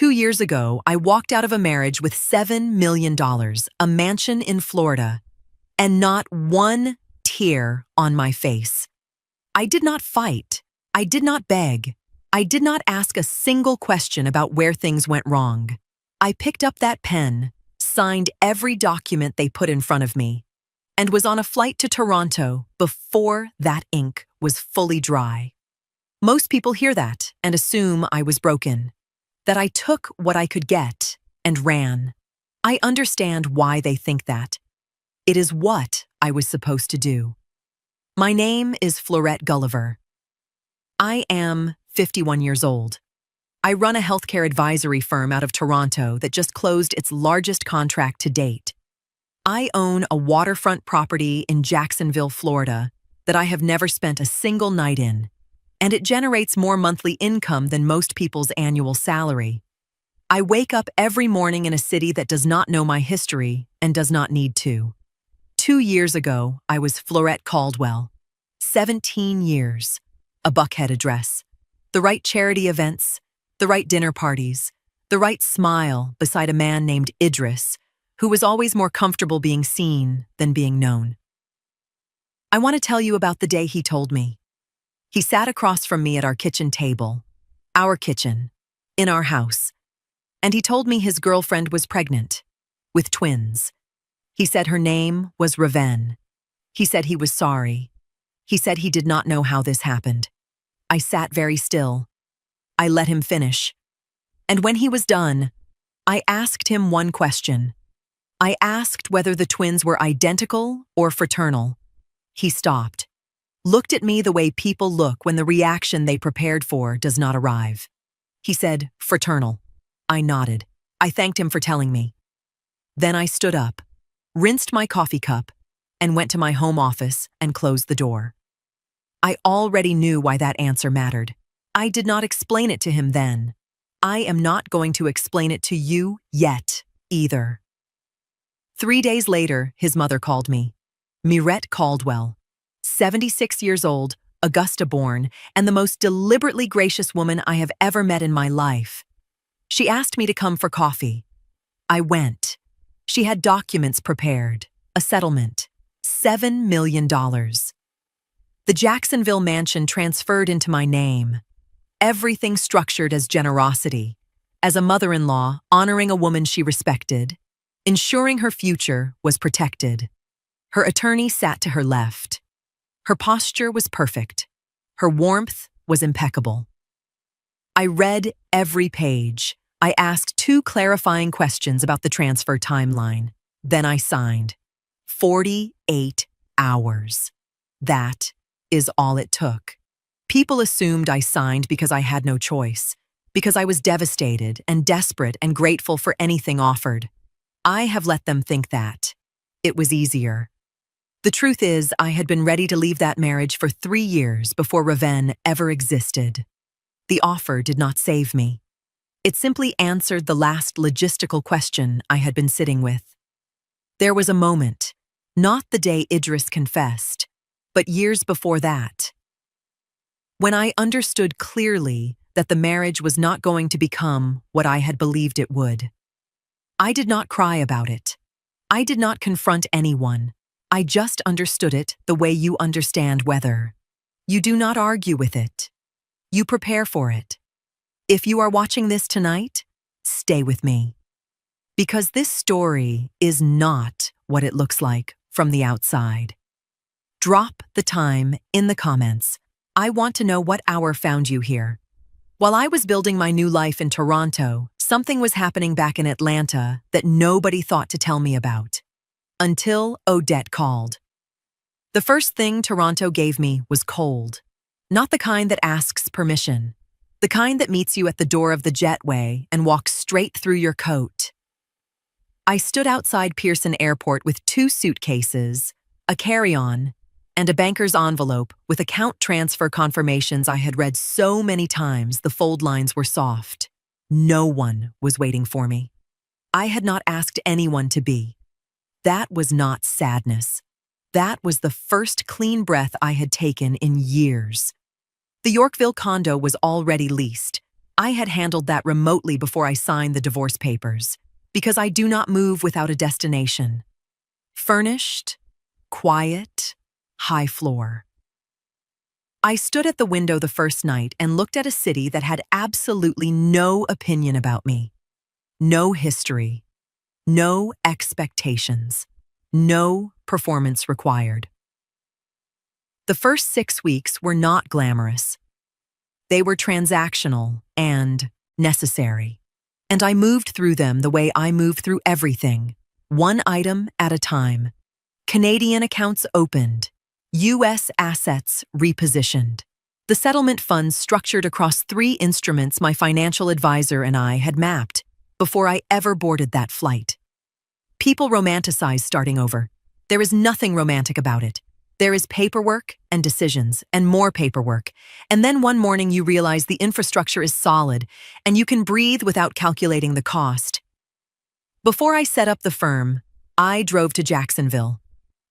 2 years ago, I walked out of a marriage with $7 million, a mansion in Florida, and not one tear on my face. I did not fight. I did not beg. I did not ask a single question about where things went wrong. I picked up that pen, signed every document they put in front of me, and was on a flight to Toronto before that ink was fully dry. Most people hear that and assume I was broken, that I took what I could get and ran. I understand why they think that. It is what I was supposed to do. My name is Florette Gulliver. I am 51 years old. I run a healthcare advisory firm out of Toronto that just closed its largest contract to date. I own a waterfront property in Jacksonville, Florida, that I have never spent a single night in, and it generates more monthly income than most people's annual salary. I wake up every morning in a city that does not know my history and does not need to. 2 years ago, I was Florette Caldwell. 17 years. A Buckhead address. The right charity events. The right dinner parties. The right smile beside a man named Idris, who was always more comfortable being seen than being known. I want to tell you about the day he told me. He sat across from me at our kitchen table, our kitchen, in our house, and he told me his girlfriend was pregnant, with twins. He said her name was Raven. He said he was sorry. He said he did not know how this happened. I sat very still. I let him finish. And when he was done, I asked him one question. I asked whether the twins were identical or fraternal. He stopped, looked at me the way people look when the reaction they prepared for does not arrive. He said, "Fraternal." I nodded. I thanked him for telling me. Then I stood up, rinsed my coffee cup, and went to my home office and closed the door. I already knew why that answer mattered. I did not explain it to him then. I am not going to explain it to you yet, either. 3 days later, his mother called me. Mirette Caldwell, 76 years old, Augusta-born, and the most deliberately gracious woman I have ever met in my life. She asked me to come for coffee. I went. She had documents prepared, a settlement, $7 million. The Jacksonville mansion transferred into my name. Everything structured as generosity, as a mother-in-law honoring a woman she respected, ensuring her future was protected. Her attorney sat to her left. Her posture was perfect. Her warmth was impeccable. I read every page. I asked 2 clarifying questions about the transfer timeline. Then I signed. 48 hours. That is all it took. People assumed I signed because I had no choice, because I was devastated and desperate and grateful for anything offered. I have let them think that. It was easier. The truth is, I had been ready to leave that marriage for 3 years before Raven ever existed. The offer did not save me. It simply answered the last logistical question I had been sitting with. There was a moment, not the day Idris confessed, but years before that, when I understood clearly that the marriage was not going to become what I had believed it would. I did not cry about it. I did not confront anyone. I just understood it the way you understand weather. You do not argue with it. You prepare for it. If you are watching this tonight, stay with me. Because this story is not what it looks like from the outside. Drop the time in the comments. I want to know what hour found you here. While I was building my new life in Toronto, something was happening back in Atlanta that nobody thought to tell me about. Until Odette called. The first thing Toronto gave me was cold. Not the kind that asks permission. The kind that meets you at the door of the jetway and walks straight through your coat. I stood outside Pearson Airport with 2 suitcases, a carry-on, and a banker's envelope with account transfer confirmations I had read so many times the fold lines were soft. No one was waiting for me. I had not asked anyone to be. That was not sadness. That was the first clean breath I had taken in years. The Yorkville condo was already leased, I had handled that remotely before I signed the divorce papers, because I do not move without a destination. Furnished, quiet, high floor. I stood at the window the first night and looked at a city that had absolutely no opinion about me. No history. No expectations. No performance required. The first 6 weeks were not glamorous. They were transactional and necessary. And I moved through them the way I move through everything, one item at a time. Canadian accounts opened. U.S. assets repositioned. The settlement funds structured across 3 instruments my financial advisor and I had mapped before I ever boarded that flight. People romanticize starting over. There is nothing romantic about it. There is paperwork and decisions and more paperwork. And then one morning you realize the infrastructure is solid and you can breathe without calculating the cost. Before I set up the firm, I drove to Jacksonville.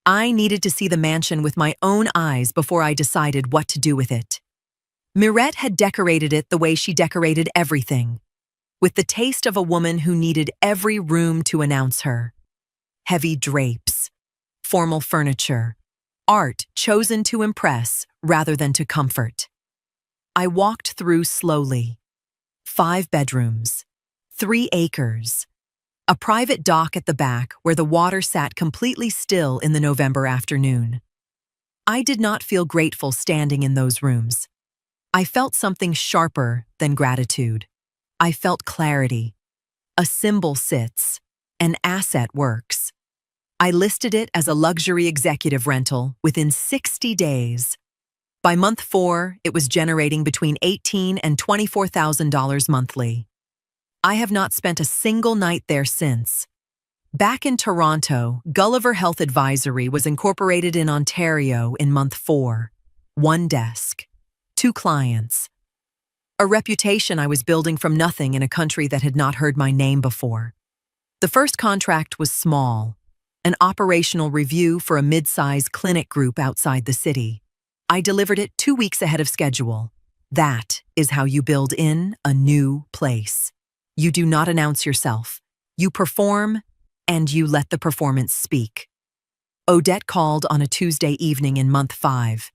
I needed to see the mansion with my own eyes before I decided what to do with it. Mirette had decorated it the way she decorated everything, with the taste of a woman who needed every room to announce her. Heavy drapes, formal furniture, art chosen to impress rather than to comfort. I walked through slowly. 5 bedrooms, 3 acres, a private dock at the back where the water sat completely still in the November afternoon. I did not feel grateful standing in those rooms. I felt something sharper than gratitude. I felt clarity. A symbol sits, an asset works. I listed it as a luxury executive rental within 60 days. By month 4, it was generating between $18,000 and $24,000 monthly. I have not spent a single night there since. Back in Toronto, Gulliver Health Advisory was incorporated in Ontario in month 4. 1 desk, 2 clients. A reputation I was building from nothing in a country that had not heard my name before. The first contract was small, an operational review for a mid-size clinic group outside the city. I delivered it 2 weeks ahead of schedule. That is how you build in a new place. You do not announce yourself. You perform, and you let the performance speak. Odette called on a Tuesday evening in month 5.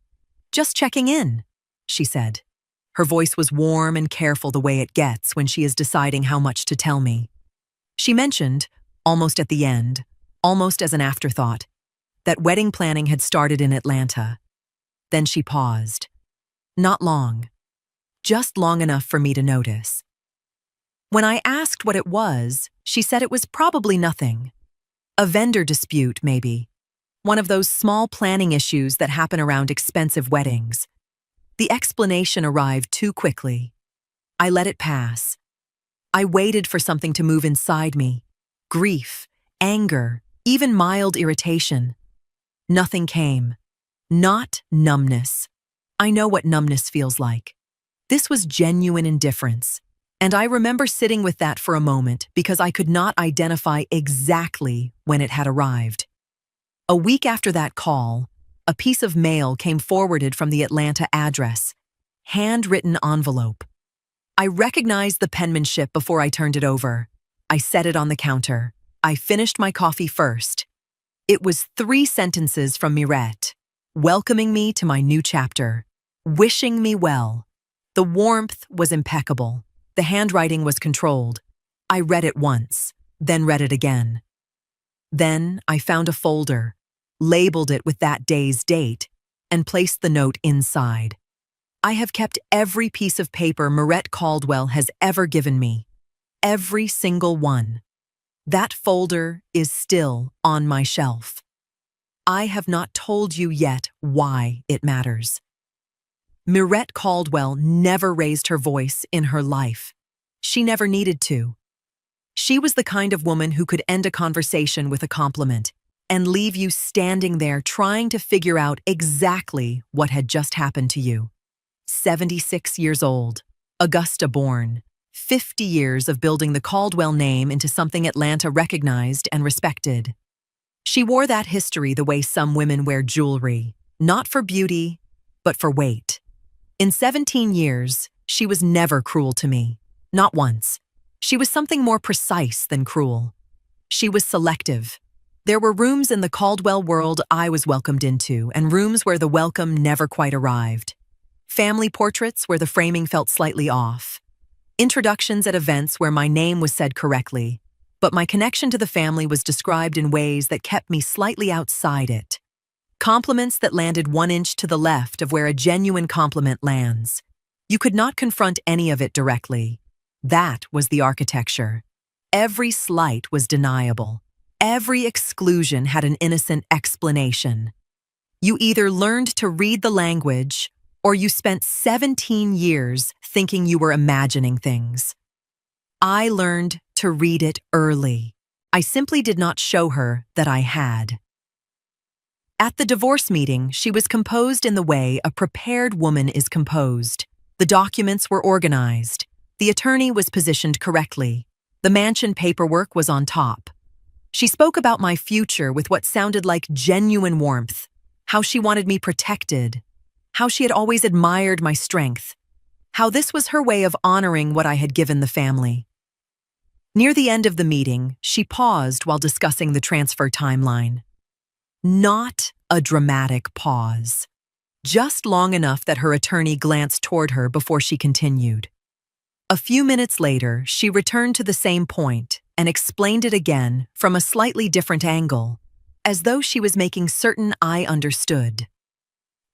"Just checking in," she said. Her voice was warm and careful the way it gets when she is deciding how much to tell me. She mentioned, almost at the end, almost as an afterthought, that wedding planning had started in Atlanta. Then she paused. Not long. Just long enough for me to notice. When I asked what it was, she said it was probably nothing. A vendor dispute, maybe. One of those small planning issues that happen around expensive weddings. The explanation arrived too quickly. I let it pass. I waited for something to move inside me. Grief, anger, even mild irritation. Nothing came. Not numbness. I know what numbness feels like. This was genuine indifference. And I remember sitting with that for a moment because I could not identify exactly when it had arrived. A week after that call, a piece of mail came forwarded from the Atlanta address, handwritten envelope. I recognized the penmanship before I turned it over. I set it on the counter. I finished my coffee first. It was 3 sentences from Mirette, welcoming me to my new chapter, wishing me well. The warmth was impeccable. The handwriting was controlled. I read it once, then read it again. Then I found a folder, labeled it with that day's date, and placed the note inside. I have kept every piece of paper Mirette Caldwell has ever given me. Every single one. That folder is still on my shelf. I have not told you yet why it matters. Mirette Caldwell never raised her voice in her life. She never needed to. She was the kind of woman who could end a conversation with a compliment and leave you standing there trying to figure out exactly what had just happened to you. 76 years old, Augusta born, 50 years of building the Caldwell name into something Atlanta recognized and respected. She wore that history the way some women wear jewelry, not for beauty, but for weight. In 17 years, she was never cruel to me. Not once. She was something more precise than cruel. She was selective. There were rooms in the Caldwell world I was welcomed into, and rooms where the welcome never quite arrived. Family portraits where the framing felt slightly off. Introductions at events where my name was said correctly, but my connection to the family was described in ways that kept me slightly outside it. Compliments that landed 1 inch to the left of where a genuine compliment lands. You could not confront any of it directly. That was the architecture. Every slight was deniable. Every exclusion had an innocent explanation. You either learned to read the language, or you spent 17 years thinking you were imagining things. I learned to read it early. I simply did not show her that I had. At the divorce meeting, she was composed in the way a prepared woman is composed. The documents were organized. The attorney was positioned correctly. The mansion paperwork was on top. She spoke about my future with what sounded like genuine warmth, how she wanted me protected, how she had always admired my strength, how this was her way of honoring what I had given the family. Near the end of the meeting, she paused while discussing the transfer timeline. Not a dramatic pause. Just long enough that her attorney glanced toward her before she continued. A few minutes later, she returned to the same point and explained it again from a slightly different angle, as though she was making certain I understood.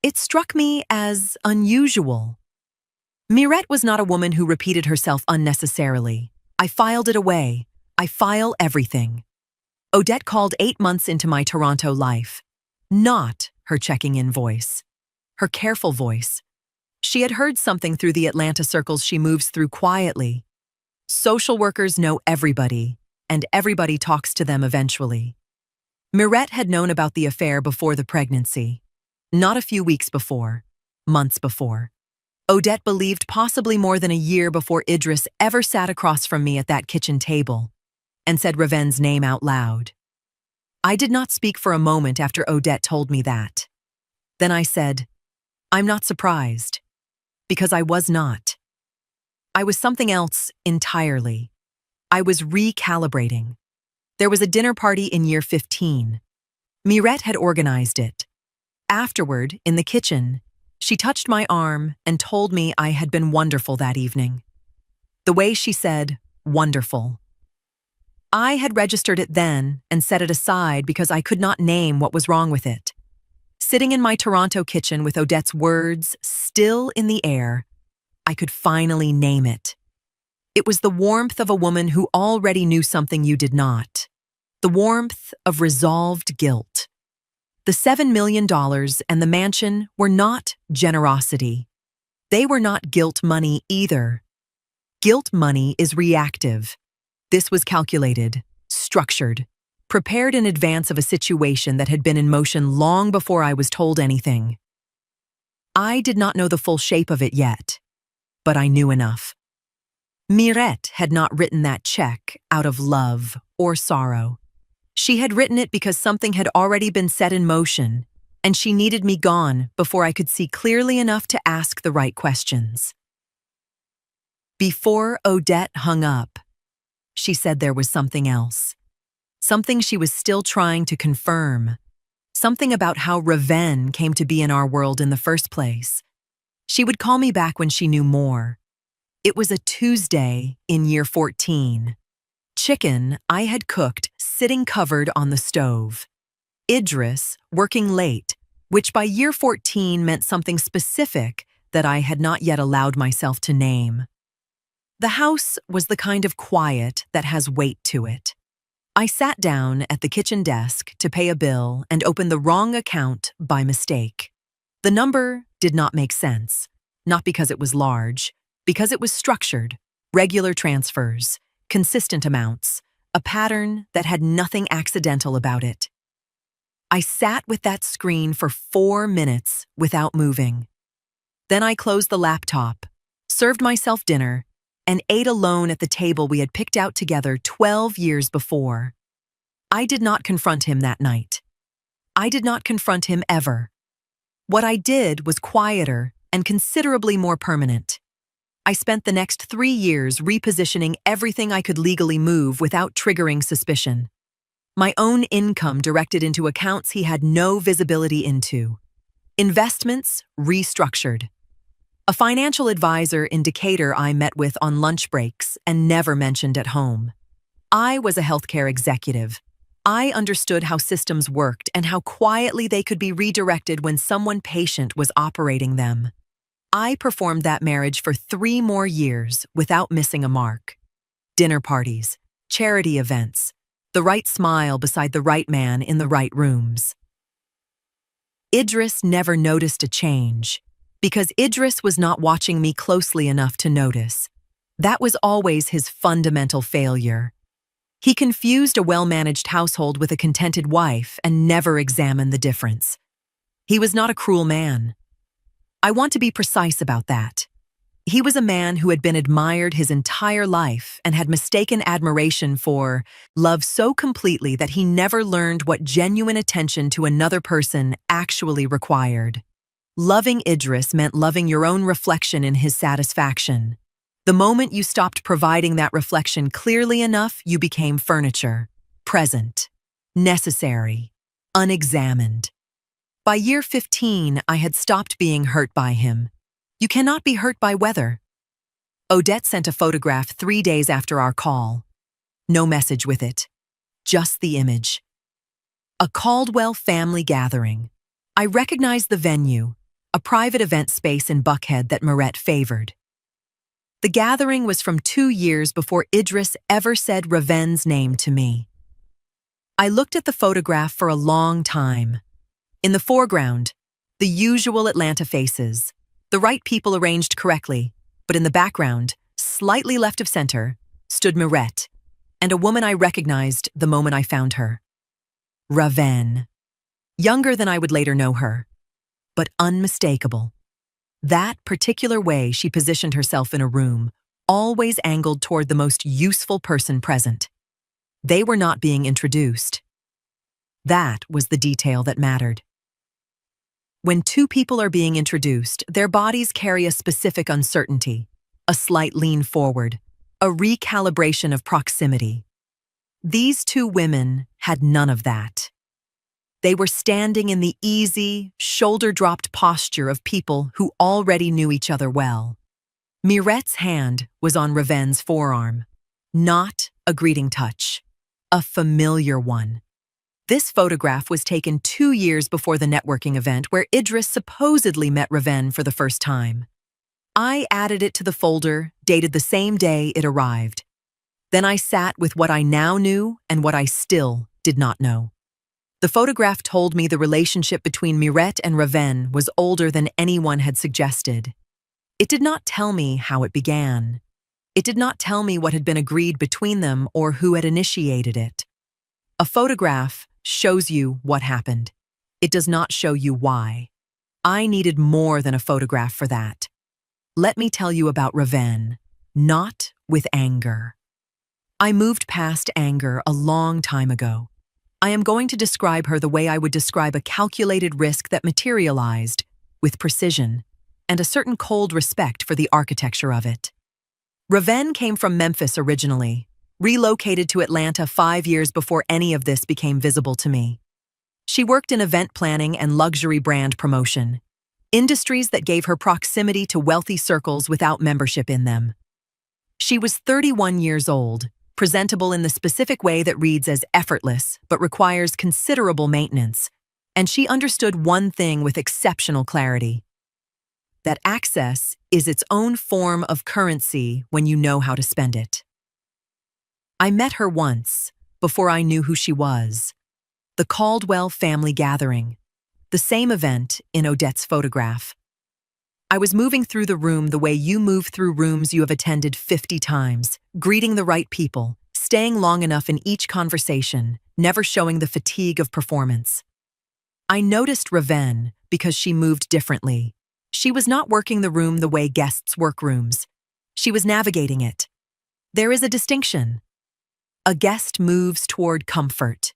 It struck me as unusual. Mirette was not a woman who repeated herself unnecessarily. I filed it away. I file everything. Odette called 8 months into my Toronto life. Not her checking-in voice. Her careful voice. She had heard something through the Atlanta circles she moves through quietly. Social workers know everybody, and everybody talks to them eventually. Mirette had known about the affair before the pregnancy. Not a few weeks before. Months before. Odette believed possibly more than a year before Idris ever sat across from me at that kitchen table and said Raven's name out loud. I did not speak for a moment after Odette told me that. Then I said, I'm not surprised, because I was not. I was something else entirely. I was recalibrating. There was a dinner party in year 15. Mirette had organized it. Afterward, in the kitchen, she touched my arm and told me I had been wonderful that evening. The way she said, wonderful. I had registered it then and set it aside because I could not name what was wrong with it. Sitting in my Toronto kitchen with Odette's words still in the air, I could finally name it. It was the warmth of a woman who already knew something you did not. The warmth of resolved guilt. The $7 million and the mansion were not generosity. They were not guilt money either. Guilt money is reactive. This was calculated, structured, prepared in advance of a situation that had been in motion long before I was told anything. I did not know the full shape of it yet, but I knew enough. Mirette had not written that check out of love or sorrow. She had written it because something had already been set in motion, and she needed me gone before I could see clearly enough to ask the right questions. Before Odette hung up, she said there was something else. Something she was still trying to confirm. Something about how Raven came to be in our world in the first place. She would call me back when she knew more. It was a Tuesday in year 14. Chicken I had cooked sitting covered on the stove. Idris working late, which by year 14 meant something specific that I had not yet allowed myself to name. The house was the kind of quiet that has weight to it. I sat down at the kitchen desk to pay a bill and opened the wrong account by mistake. The number did not make sense, not because it was large, because it was structured, regular transfers, consistent amounts, a pattern that had nothing accidental about it. I sat with that screen for 4 minutes without moving. Then I closed the laptop, served myself dinner, and ate alone at the table we had picked out together 12 years before. I did not confront him that night. I did not confront him ever. What I did was quieter and considerably more permanent. I spent the next 3 years repositioning everything I could legally move without triggering suspicion. My own income directed into accounts he had no visibility into. Investments restructured. A financial advisor in Decatur I met with on lunch breaks and never mentioned at home. I was a healthcare executive. I understood how systems worked and how quietly they could be redirected when someone patient was operating them. I performed that marriage for 3 more years without missing a mark. Dinner parties, charity events, the right smile beside the right man in the right rooms. Idris never noticed a change, because Idris was not watching me closely enough to notice. That was always his fundamental failure. He confused a well-managed household with a contented wife and never examined the difference. He was not a cruel man. I want to be precise about that. He was a man who had been admired his entire life and had mistaken admiration for love so completely that he never learned what genuine attention to another person actually required. Loving Idris meant loving your own reflection in his satisfaction. The moment you stopped providing that reflection clearly enough, you became furniture, present, necessary, unexamined. By year 15, I had stopped being hurt by him. You cannot be hurt by weather. Odette sent a photograph 3 days after our call. No message with it, just the image. A Caldwell family gathering. I recognized the venue, a private event space in Buckhead that Mirette favored. The gathering was from 2 years before Idris ever said Raven's name to me. I looked at the photograph for a long time. In the foreground, the usual Atlanta faces, the right people arranged correctly, but in the background, slightly left of center, stood Mirette, and a woman I recognized the moment I found her. Raven. Younger than I would later know her, but unmistakable. That particular way she positioned herself in a room, always angled toward the most useful person present. They were not being introduced. That was the detail that mattered. When 2 people are being introduced, their bodies carry a specific uncertainty, a slight lean forward, a recalibration of proximity. These 2 women had none of that. They were standing in the easy, shoulder-dropped posture of people who already knew each other well. Mirette's hand was on Raven's forearm, not a greeting touch, a familiar one. This photograph was taken 2 years before the networking event where Idris supposedly met Raven for the first time. I added it to the folder, dated the same day it arrived. Then I sat with what I now knew and what I still did not know. The photograph told me the relationship between Mirette and Raven was older than anyone had suggested. It did not tell me how it began. It did not tell me what had been agreed between them or who had initiated it. A photograph shows you what happened. It does not show you why. I needed more than a photograph for that. Let me tell you about Raven, not with anger. I moved past anger a long time ago. I am going to describe her the way I would describe a calculated risk that materialized, with precision, and a certain cold respect for the architecture of it. Raven came from Memphis originally, relocated to Atlanta 5 years before any of this became visible to me. She worked in event planning and luxury brand promotion, industries that gave her proximity to wealthy circles without membership in them. She was 31 years old, presentable in the specific way that reads as effortless but requires considerable maintenance, and she understood one thing with exceptional clarity: that access is its own form of currency when you know how to spend it. I met her once, before I knew who she was. The Caldwell family gathering, the same event in Odette's photograph. I was moving through the room the way you move through rooms you have attended 50 times, greeting the right people, staying long enough in each conversation, never showing the fatigue of performance. I noticed Raven because she moved differently. She was not working the room the way guests work rooms. She was navigating it. There is a distinction. A guest moves toward comfort.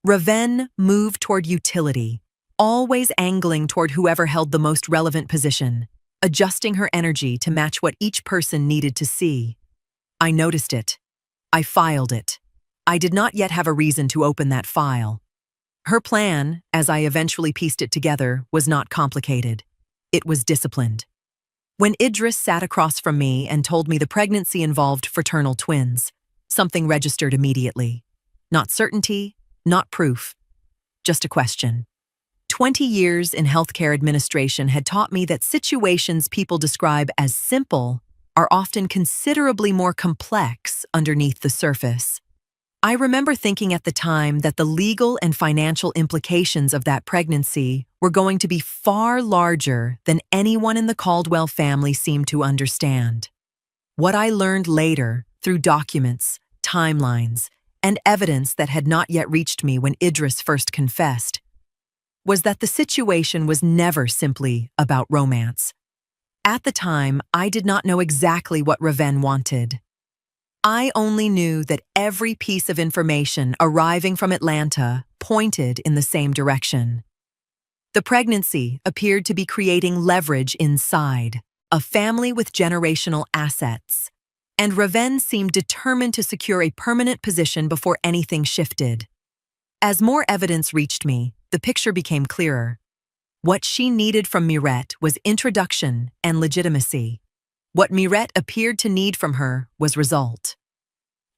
Raven moved toward utility, always angling toward whoever held the most relevant position, adjusting her energy to match what each person needed to see. I noticed it. I filed it. I did not yet have a reason to open that file. Her plan, as I eventually pieced it together, was not complicated. It was disciplined. When Idris sat across from me and told me the pregnancy involved fraternal twins, something registered immediately. Not certainty, not proof, just a question. 20 years in healthcare administration had taught me that situations people describe as simple are often considerably more complex underneath the surface. I remember thinking at the time that the legal and financial implications of that pregnancy were going to be far larger than anyone in the Caldwell family seemed to understand. What I learned later, through documents, timelines, and evidence that had not yet reached me when Idris first confessed, was that the situation was never simply about romance. At the time, I did not know exactly what Raven wanted. I only knew that every piece of information arriving from Atlanta pointed in the same direction. The pregnancy appeared to be creating leverage inside, a family with generational assets, and Raven seemed determined to secure a permanent position before anything shifted. As more evidence reached me, the picture became clearer. What she needed from Mirette was introduction and legitimacy. What Mirette appeared to need from her was result.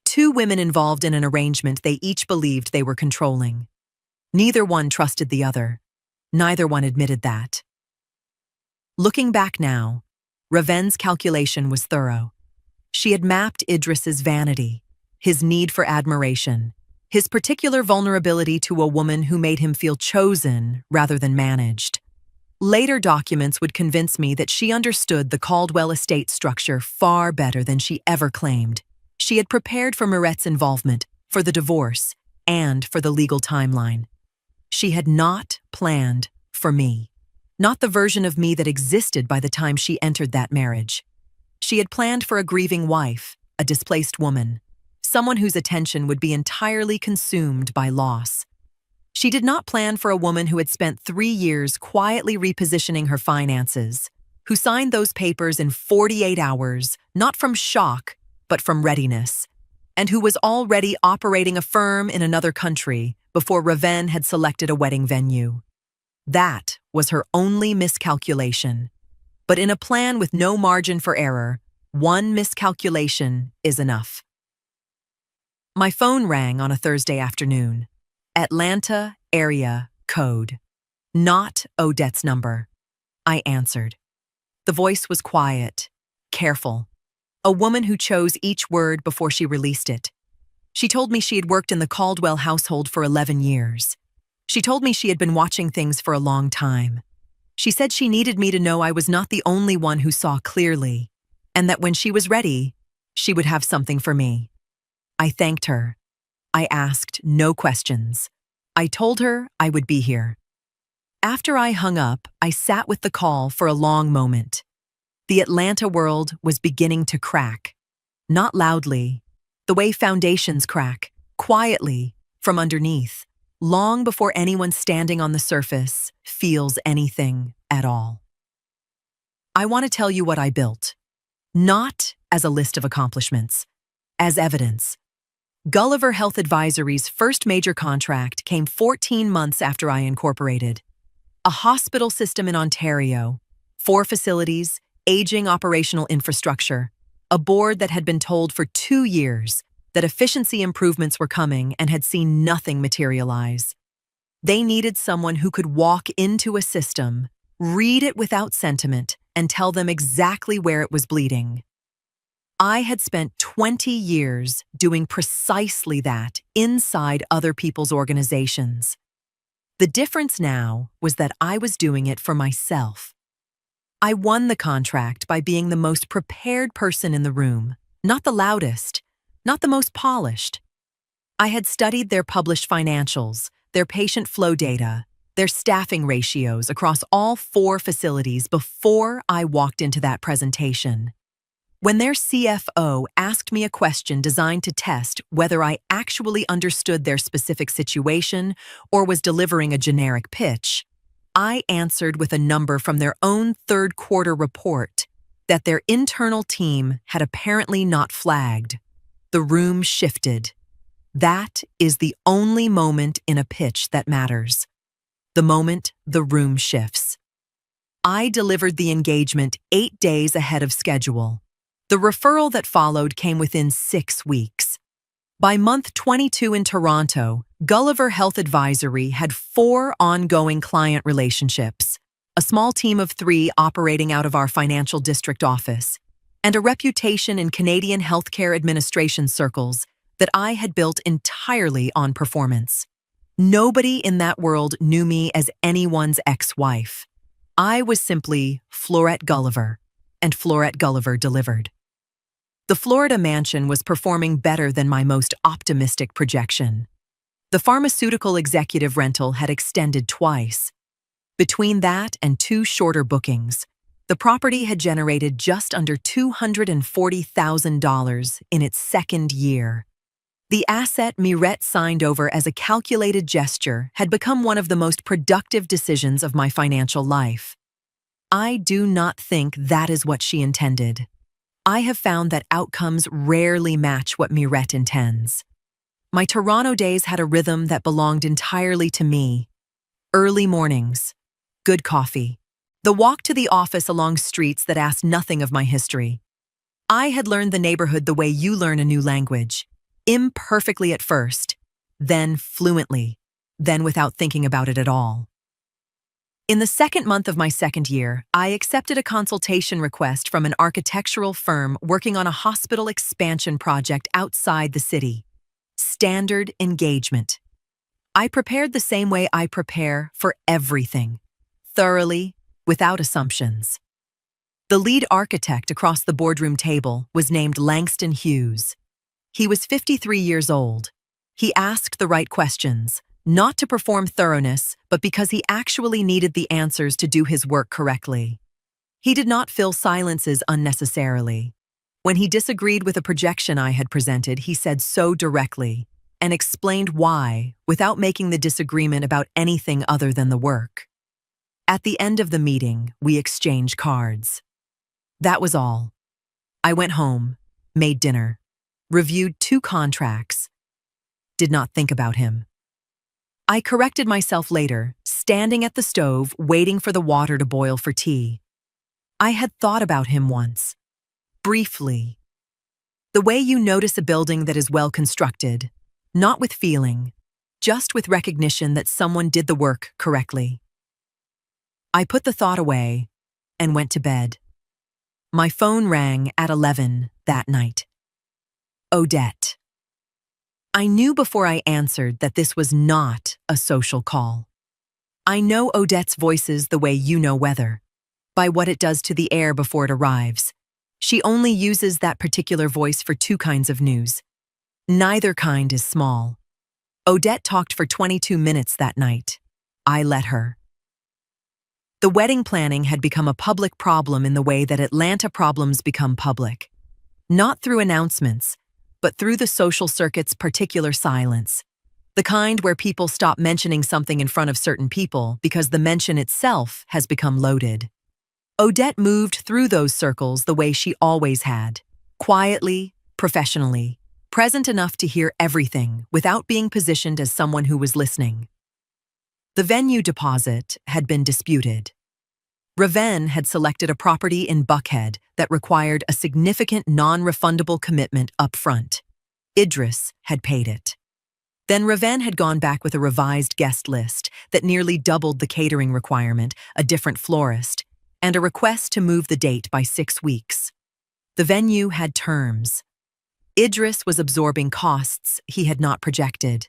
Two women involved in an arrangement they each believed they were controlling. Neither one trusted the other. Neither one admitted that. Looking back now, Raven's calculation was thorough. She had mapped Idris's vanity, his need for admiration, his particular vulnerability to a woman who made him feel chosen rather than managed. Later documents would convince me that she understood the Caldwell estate structure far better than she ever claimed. She had prepared for Mirette's involvement, for the divorce, and for the legal timeline. She had not planned for me, not the version of me that existed by the time she entered that marriage. She had planned for a grieving wife, a displaced woman, someone whose attention would be entirely consumed by loss. She did not plan for a woman who had spent 3 years quietly repositioning her finances, who signed those papers in 48 hours, not from shock, but from readiness, and who was already operating a firm in another country before Raven had selected a wedding venue. That was her only miscalculation. But in a plan with no margin for error, one miscalculation is enough. My phone rang on a Thursday afternoon. Atlanta area code. Not Odette's number. I answered. The voice was quiet, careful. A woman who chose each word before she released it. She told me she had worked in the Caldwell household for 11 years. She told me she had been watching things for a long time. She said she needed me to know I was not the only one who saw clearly, and that when she was ready, she would have something for me. I thanked her. I asked no questions. I told her I would be here. After I hung up, I sat with the call for a long moment. The Atlanta world was beginning to crack. Not loudly, the way foundations crack, quietly, from underneath, long before anyone standing on the surface feels anything at all. I want to tell you what I built, not as a list of accomplishments, as evidence. Gulliver Health Advisory's first major contract came 14 months after I incorporated. A hospital system in Ontario, 4 facilities, aging operational infrastructure, a board that had been told for 2 years that efficiency improvements were coming and had seen nothing materialize. They needed someone who could walk into a system, read it without sentiment, and tell them exactly where it was bleeding. I had spent 20 years doing precisely that inside other people's organizations. The difference now was that I was doing it for myself. I won the contract by being the most prepared person in the room, not the loudest, not the most polished. I had studied their published financials, their patient flow data, their staffing ratios across all 4 facilities before I walked into that presentation. When their CFO asked me a question designed to test whether I actually understood their specific situation or was delivering a generic pitch, I answered with a number from their own third-quarter report that their internal team had apparently not flagged. The room shifted. That is the only moment in a pitch that matters. The moment the room shifts. I delivered the engagement 8 days ahead of schedule. The referral that followed came within 6 weeks. By month 22 in Toronto, Gulliver Health Advisory had 4 ongoing client relationships, a small team of 3 operating out of our financial district office, and a reputation in Canadian healthcare administration circles that I had built entirely on performance. Nobody in that world knew me as anyone's ex-wife. I was simply Florette Gulliver, and Florette Gulliver delivered. The Florida mansion was performing better than my most optimistic projection. The pharmaceutical executive rental had extended twice. Between that and 2 shorter bookings, the property had generated just under $240,000 in its second year. The asset Mirette signed over as a calculated gesture had become one of the most productive decisions of my financial life. I do not think that is what she intended. I have found that outcomes rarely match what Mirette intends. My Toronto days had a rhythm that belonged entirely to me. Early mornings, good coffee, the walk to the office along streets that asked nothing of my history. I had learned the neighborhood the way you learn a new language, imperfectly at first, then fluently, then without thinking about it at all. In the second month of my second year, I accepted a consultation request from an architectural firm working on a hospital expansion project outside the city. Standard engagement. I prepared the same way I prepare for everything, thoroughly, without assumptions. The lead architect across the boardroom table was named Langston Hughes. He was 53 years old. He asked the right questions, not to perform thoroughness, but because he actually needed the answers to do his work correctly. He did not fill silences unnecessarily. When he disagreed with a projection I had presented, he said so directly and explained why, without making the disagreement about anything other than the work. At the end of the meeting, we exchanged cards. That was all. I went home, made dinner, reviewed 2 contracts, did not think about him. I corrected myself later, standing at the stove, waiting for the water to boil for tea. I had thought about him once. Briefly. The way you notice a building that is well constructed, not with feeling, just with recognition that someone did the work correctly. I put the thought away and went to bed. My phone rang at 11 that night. Odette. I knew before I answered that this was not a social call. I know Odette's voices the way you know weather, by what it does to the air before it arrives. She only uses that particular voice for 2 kinds of news. Neither kind is small. Odette talked for 22 minutes that night. I let her. The wedding planning had become a public problem in the way that Atlanta problems become public. Not through announcements, but through the social circuit's particular silence. The kind where people stop mentioning something in front of certain people because the mention itself has become loaded. Odette moved through those circles the way she always had, quietly, professionally, present enough to hear everything without being positioned as someone who was listening. The venue deposit had been disputed. Raven had selected a property in Buckhead that required a significant non-refundable commitment up front. Idris had paid it. Then Raven had gone back with a revised guest list that nearly doubled the catering requirement, a different florist, and a request to move the date by 6 weeks. The venue had terms. Idris was absorbing costs he had not projected.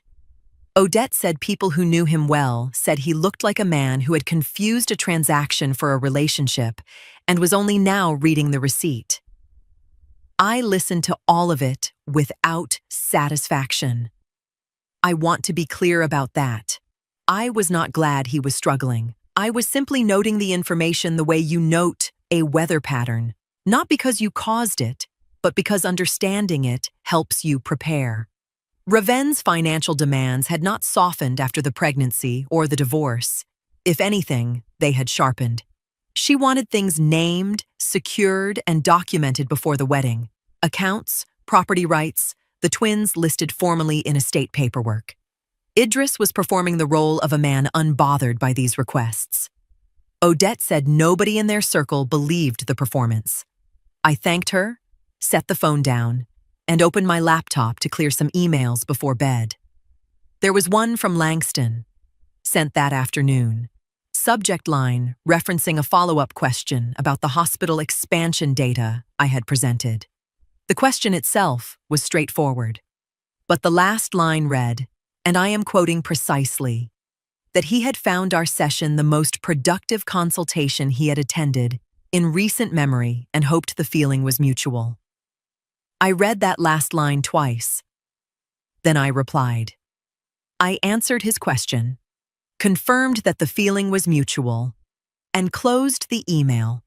Odette said people who knew him well said he looked like a man who had confused a transaction for a relationship and was only now reading the receipt. I listened to all of it without satisfaction. I want to be clear about that. I was not glad he was struggling. I was simply noting the information the way you note a weather pattern, not because you caused it, but because understanding it helps you prepare. Raven's financial demands had not softened after the pregnancy or the divorce. If anything, they had sharpened. She wanted things named, secured, and documented before the wedding. Accounts, property rights, the twins listed formally in estate paperwork. Idris was performing the role of a man unbothered by these requests. Odette said nobody in their circle believed the performance. I thanked her, set the phone down, and opened my laptop to clear some emails before bed. There was one from Langston, sent that afternoon. Subject line referencing a follow-up question about the hospital expansion data I had presented. The question itself was straightforward, but the last line read, and I am quoting precisely, that he had found our session the most productive consultation he had attended in recent memory and hoped the feeling was mutual. I read that last line twice. Then I replied. I answered his question, confirmed that the feeling was mutual, and closed the email.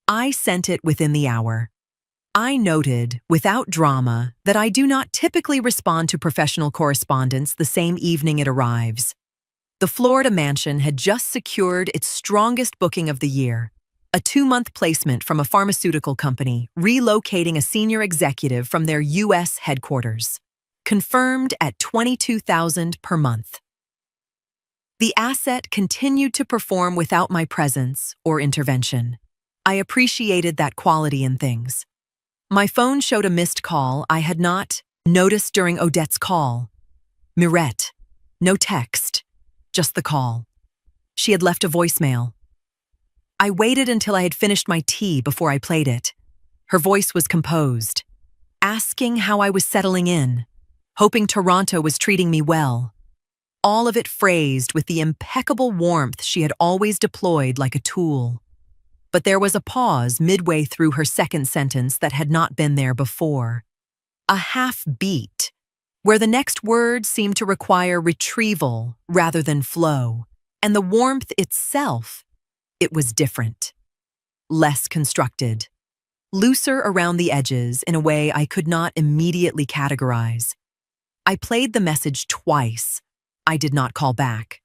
I sent it within the hour. I noted, without drama, that I do not typically respond to professional correspondence the same evening it arrives. The Florida mansion had just secured its strongest booking of the year, a 2-month placement from a pharmaceutical company relocating a senior executive from their U.S. headquarters, confirmed at $22,000 per month. The asset continued to perform without my presence or intervention. I appreciated that quality in things. My phone showed a missed call I had not noticed during Odette's call. Mirette. No text, just the call. She had left a voicemail. I waited until I had finished my tea before I played it. Her voice was composed, asking how I was settling in, hoping Toronto was treating me well. All of it phrased with the impeccable warmth she had always deployed like a tool. But there was a pause midway through her second sentence that had not been there before. A half beat, where the next word seemed to require retrieval rather than flow, and the warmth itself, it was different. Less constructed. Looser around the edges in a way I could not immediately categorize. I played the message twice. I did not call back.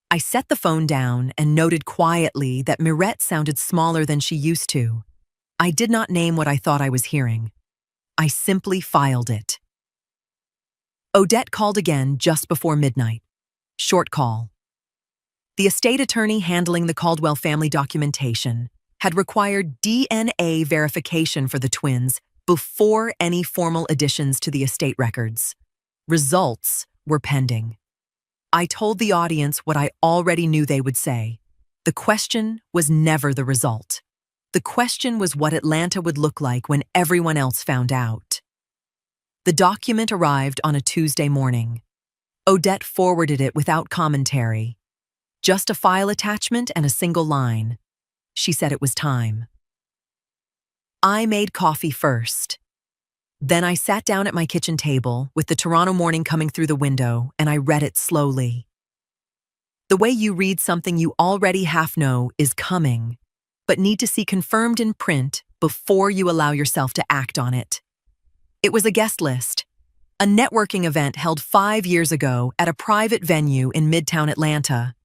I set the phone down and noted quietly that Mirette sounded smaller than she used to. I did not name what I thought I was hearing. I simply filed it. Odette called again just before midnight. Short call. The estate attorney handling the Caldwell family documentation had required DNA verification for the twins before any formal additions to the estate records. Results were pending. I told the audience what I already knew they would say. The question was never the result. The question was what Atlanta would look like when everyone else found out. The document arrived on a Tuesday morning. Odette forwarded it without commentary. Just a file attachment and a single line. She said it was time. I made coffee first. Then I sat down at my kitchen table with the Toronto morning coming through the window, and I read it slowly. The way you read something you already half know is coming, but need to see confirmed in print before you allow yourself to act on it. It was a guest list, a networking event held 5 years ago at a private venue in Midtown Atlanta.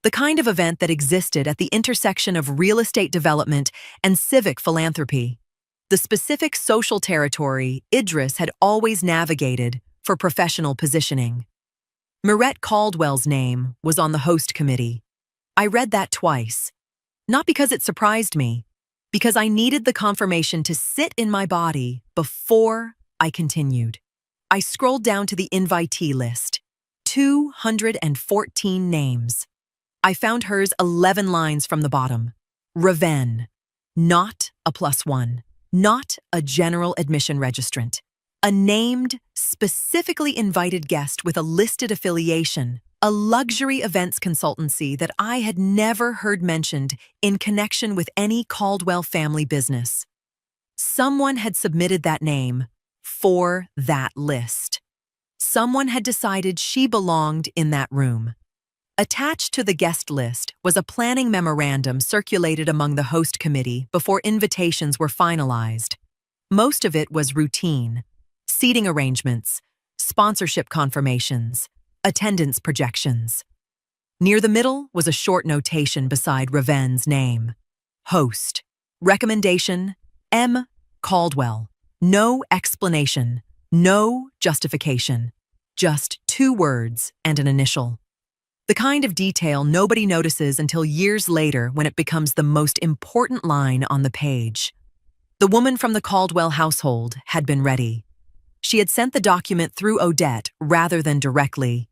The kind of event that existed at the intersection of real estate development and civic philanthropy. The specific social territory Idris had always navigated for professional positioning. Mirette Caldwell's name was on the host committee. I read that twice, not because it surprised me, because I needed the confirmation to sit in my body before I continued. I scrolled down to the invitee list, 214 names. I found hers 11 lines from the bottom. Raven, not a +1. Not a general admission registrant, a named, specifically invited guest with a listed affiliation, a luxury events consultancy that I had never heard mentioned in connection with any Caldwell family business. Someone had submitted that name for that list. Someone had decided she belonged in that room. Attached to the guest list was a planning memorandum circulated among the host committee before invitations were finalized. Most of it was routine: seating arrangements, sponsorship confirmations, attendance projections. Near the middle was a short notation beside Raven's name. Host. Recommendation, M. Caldwell. No explanation, no justification. Just 2 words and an initial. The kind of detail nobody notices until years later when it becomes the most important line on the page. The woman from the Caldwell household had been ready. She had sent the document through Odette rather than directly.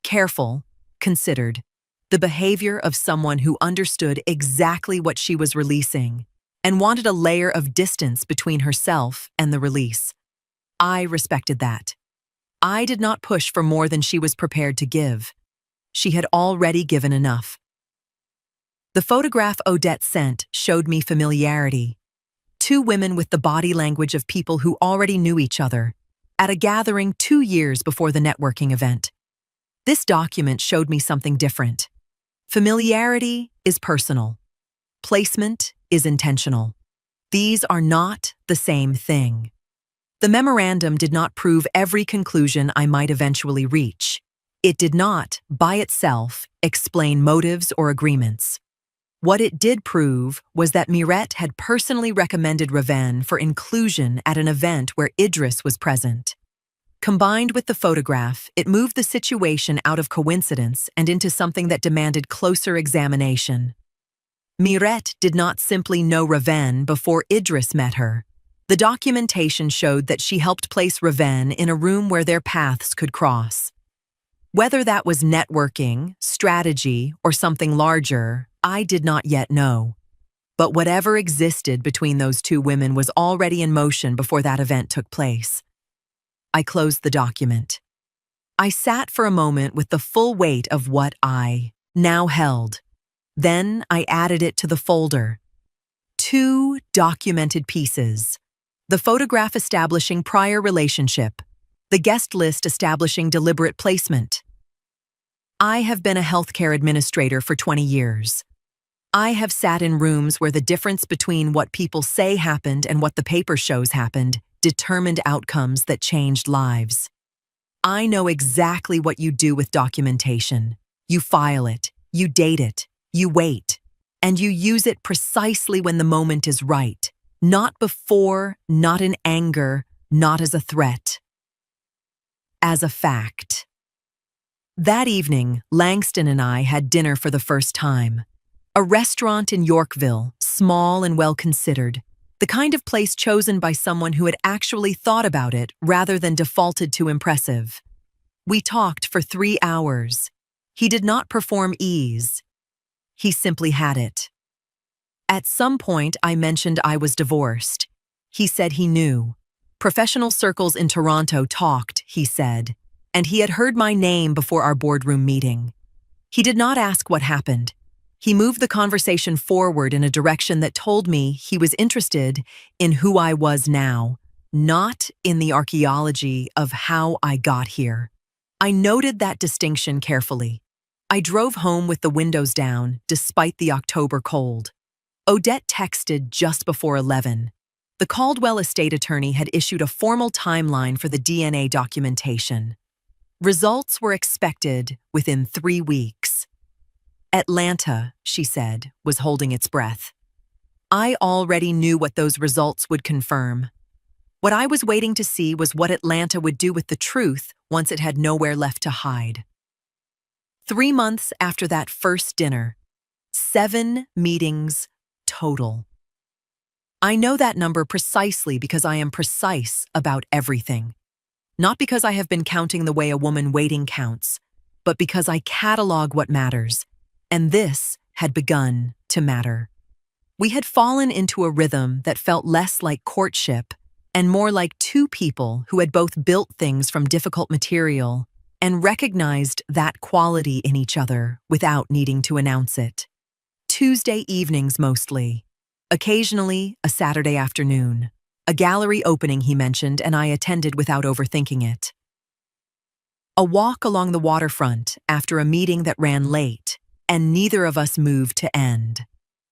Careful, considered. The behavior of someone who understood exactly what she was releasing and wanted a layer of distance between herself and the release. I respected that. I did not push for more than she was prepared to give. She had already given enough. The photograph Odette sent showed me familiarity. 2 women with the body language of people who already knew each other, at a gathering 2 years before the networking event. This document showed me something different. Familiarity is personal. Placement is intentional. These are not the same thing. The memorandum did not prove every conclusion I might eventually reach. It did not, by itself, explain motives or agreements. What it did prove was that Mirette had personally recommended Raven for inclusion at an event where Idris was present. Combined with the photograph, it moved the situation out of coincidence and into something that demanded closer examination. Mirette did not simply know Raven before Idris met her. The documentation showed that she helped place Raven in a room where their paths could cross. Whether that was networking, strategy, or something larger, I did not yet know. But whatever existed between those 2 women was already in motion before that event took place. I closed the document. I sat for a moment with the full weight of what I now held. Then I added it to the folder. 2 documented pieces. The photograph establishing prior relationship. The guest list establishing deliberate placement. I have been a healthcare administrator for 20 years. I have sat in rooms where the difference between what people say happened and what the paper shows happened determined outcomes that changed lives. I know exactly what you do with documentation. You file it, you date it, you wait, and you use it precisely when the moment is right, not before, not in anger, not as a threat. As a fact. That evening, Langston and I had dinner for the first time. A restaurant in Yorkville, small and well-considered, the kind of place chosen by someone who had actually thought about it rather than defaulted to impressive. We talked for 3 hours. He did not perform ease. He simply had it. At some point, I mentioned I was divorced. He said he knew. Professional circles in Toronto talked, he said, and he had heard my name before our boardroom meeting. He did not ask what happened. He moved the conversation forward in a direction that told me he was interested in who I was now, not in the archaeology of how I got here. I noted that distinction carefully. I drove home with the windows down, despite the October cold. Odette texted just before 11. The Caldwell estate attorney had issued a formal timeline for the DNA documentation. Results were expected within 3 weeks. Atlanta, she said, was holding its breath. I already knew what those results would confirm. What I was waiting to see was what Atlanta would do with the truth once it had nowhere left to hide. 3 months after that first dinner, 7 meetings total. I know that number precisely because I am precise about everything. Not because I have been counting the way a woman waiting counts, but because I catalog what matters, and this had begun to matter. We had fallen into a rhythm that felt less like courtship and more like 2 people who had both built things from difficult material and recognized that quality in each other without needing to announce it. Tuesday evenings mostly. Occasionally, a Saturday afternoon. A gallery opening he mentioned, and I attended without overthinking it. A walk along the waterfront after a meeting that ran late, and neither of us moved to end.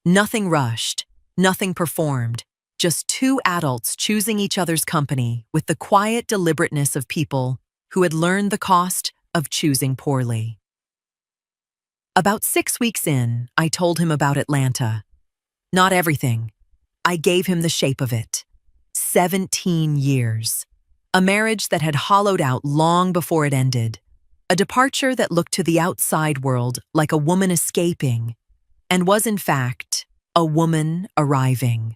Nothing rushed, nothing performed, just 2 adults choosing each other's company with the quiet deliberateness of people who had learned the cost of choosing poorly. About 6 weeks in, I told him about Atlanta. Not everything. I gave him the shape of it. 17 years. A marriage that had hollowed out long before it ended. A departure that looked to the outside world like a woman escaping, and was in fact a woman arriving.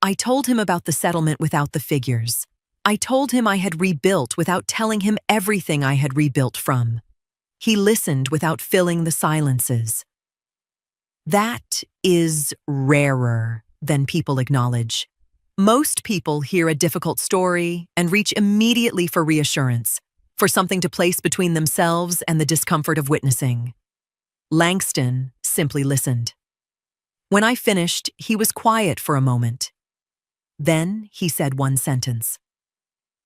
I told him about the settlement without the figures. I told him I had rebuilt without telling him everything I had rebuilt from. He listened without filling the silences. That is rarer than people acknowledge. Most people hear a difficult story and reach immediately for reassurance, for something to place between themselves and the discomfort of witnessing. Langston simply listened. When I finished, he was quiet for a moment. Then he said one sentence.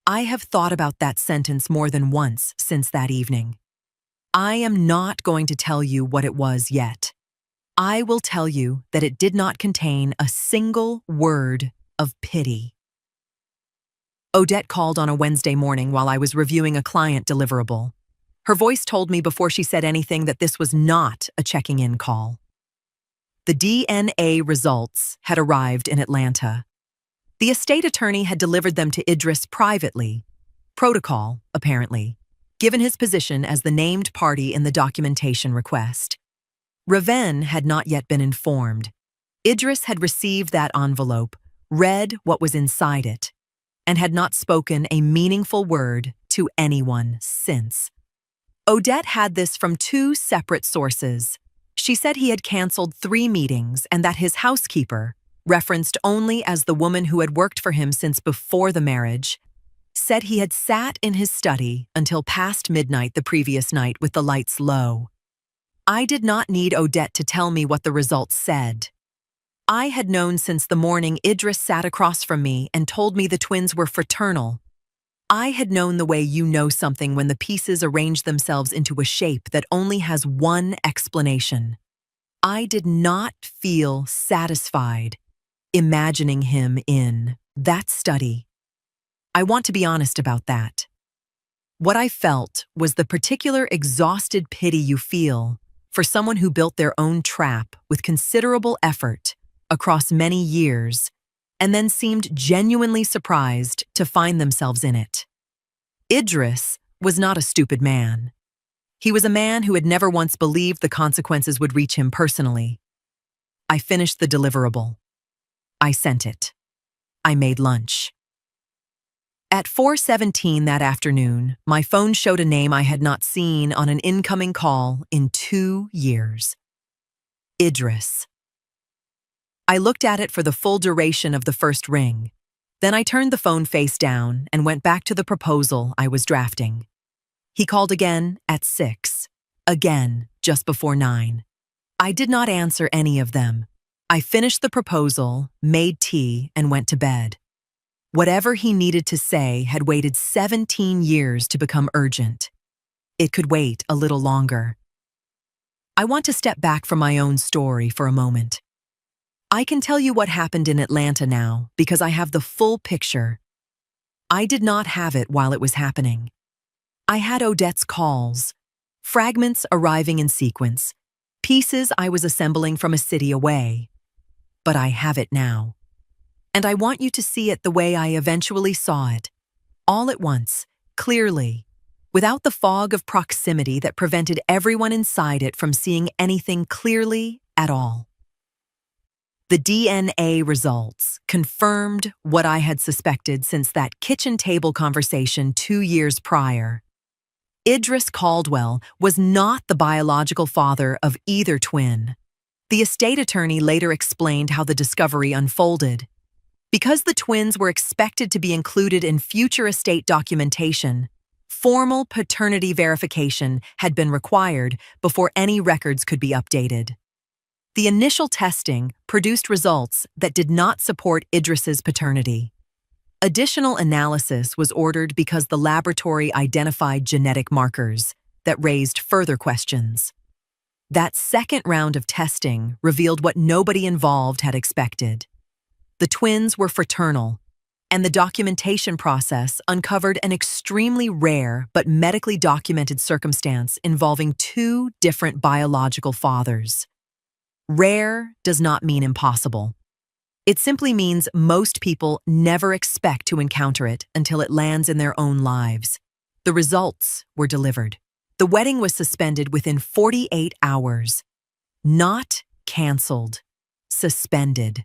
I have thought about that sentence more than once since that evening. I am not going to tell you what it was yet. I will tell you that it did not contain a single word of pity. Odette called on a Wednesday morning while I was reviewing a client deliverable. Her voice told me before she said anything that this was not a checking-in call. The DNA results had arrived in Atlanta. The estate attorney had delivered them to Idris privately, protocol, apparently, given his position as the named party in the documentation request. Raven had not yet been informed. Idris had received that envelope, read what was inside it, and had not spoken a meaningful word to anyone since. Odette had this from 2 separate sources. She said he had canceled 3 meetings and that his housekeeper, referenced only as the woman who had worked for him since before the marriage, said he had sat in his study until past midnight the previous night with the lights low. I did not need Odette to tell me what the results said. I had known since the morning Idris sat across from me and told me the twins were fraternal. I had known the way you know something when the pieces arrange themselves into a shape that only has one explanation. I did not feel satisfied imagining him in that study. I want to be honest about that. What I felt was the particular exhausted pity you feel for someone who built their own trap with considerable effort across many years and then seemed genuinely surprised to find themselves in it. Idris was not a stupid man. He was a man who had never once believed the consequences would reach him personally. I finished the deliverable. I sent it. I made lunch. At 4:17 that afternoon, my phone showed a name I had not seen on an incoming call in 2 years. Idris. I looked at it for the full duration of the first ring. Then I turned the phone face down and went back to the proposal I was drafting. He called again at 6, again just before 9. I did not answer any of them. I finished the proposal, made tea, and went to bed. Whatever he needed to say had waited 17 years to become urgent. It could wait a little longer. I want to step back from my own story for a moment. I can tell you what happened in Atlanta now because I have the full picture. I did not have it while it was happening. I had Odette's calls, fragments arriving in sequence, pieces I was assembling from a city away. But I have it now. And I want you to see it the way I eventually saw it, all at once, clearly, without the fog of proximity that prevented everyone inside it from seeing anything clearly at all. The DNA results confirmed what I had suspected since that kitchen table conversation 2 years prior. Idris Caldwell was not the biological father of either twin. The estate attorney later explained how the discovery unfolded. Because the twins were expected to be included in future estate documentation, formal paternity verification had been required before any records could be updated. The initial testing produced results that did not support Idris's paternity. Additional analysis was ordered because the laboratory identified genetic markers that raised further questions. That second round of testing revealed what nobody involved had expected. The twins were fraternal, and the documentation process uncovered an extremely rare but medically documented circumstance involving two different biological fathers. Rare does not mean impossible. It simply means most people never expect to encounter it until it lands in their own lives. The results were delivered. The wedding was suspended within 48 hours. Not canceled, suspended.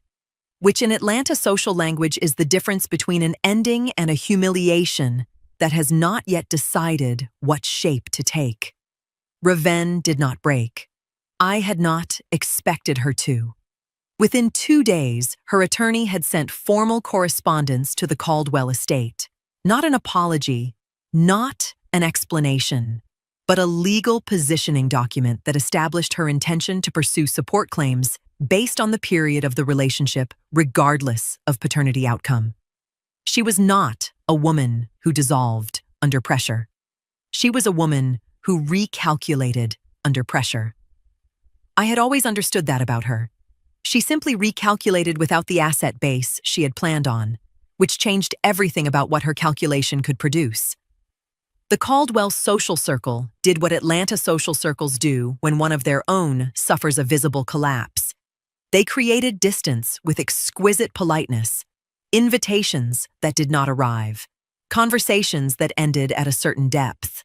Which in Atlanta social language is the difference between an ending and a humiliation that has not yet decided what shape to take. Raven did not break. I had not expected her to. Within 2 days, her attorney had sent formal correspondence to the Caldwell estate. Not an apology, not an explanation, but a legal positioning document that established her intention to pursue support claims based on the period of the relationship, regardless of paternity outcome. She was not a woman who dissolved under pressure. She was a woman who recalculated under pressure. I had always understood that about her. She simply recalculated without the asset base she had planned on, which changed everything about what her calculation could produce. The Caldwell social circle did what Atlanta social circles do when one of their own suffers a visible collapse. They created distance with exquisite politeness, invitations that did not arrive, conversations that ended at a certain depth.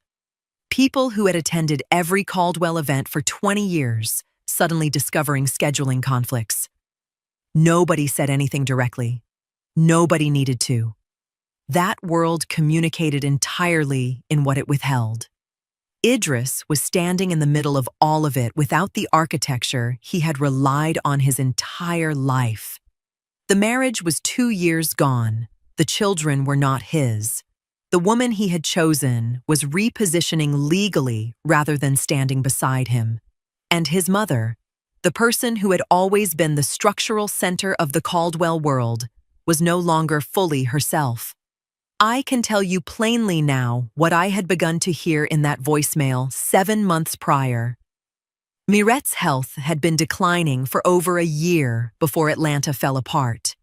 People who had attended every Caldwell event for 20 years suddenly discovering scheduling conflicts. Nobody said anything directly. Nobody needed to. That world communicated entirely in what it withheld. Idris was standing in the middle of all of it without the architecture he had relied on his entire life. The marriage was 2 years gone. The children were not his. The woman he had chosen was repositioning legally rather than standing beside him. And his mother, the person who had always been the structural center of the Caldwell world, was no longer fully herself. I can tell you plainly now what I had begun to hear in that voicemail 7 months prior. Mirette's health had been declining for over a year before Atlanta fell apart.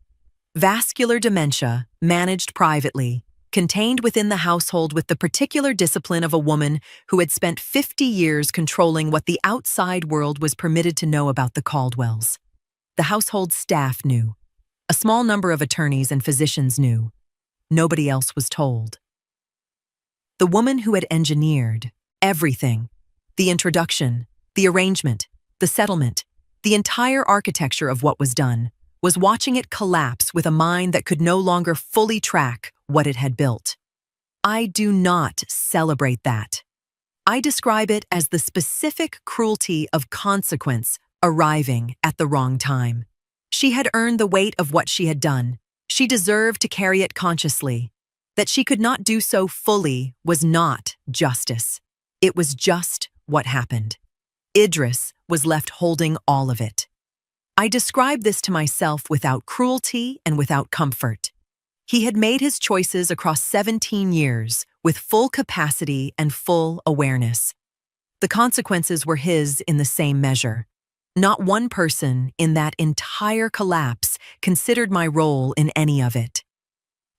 Vascular dementia, managed privately, contained within the household with the particular discipline of a woman who had spent 50 years controlling what the outside world was permitted to know about the Caldwells. The household staff knew. A small number of attorneys and physicians knew. Nobody else was told. The woman who had engineered everything, the introduction, the arrangement, the settlement, the entire architecture of what was done, was watching it collapse with a mind that could no longer fully track what it had built. I do not celebrate that. I describe it as the specific cruelty of consequence arriving at the wrong time. She had earned the weight of what she had done. She deserved to carry it consciously. That she could not do so fully was not justice. It was just what happened. Idris was left holding all of it. I describe this to myself without cruelty and without comfort. He had made his choices across 17 years with full capacity and full awareness. The consequences were his in the same measure. Not one person in that entire collapse considered my role in any of it.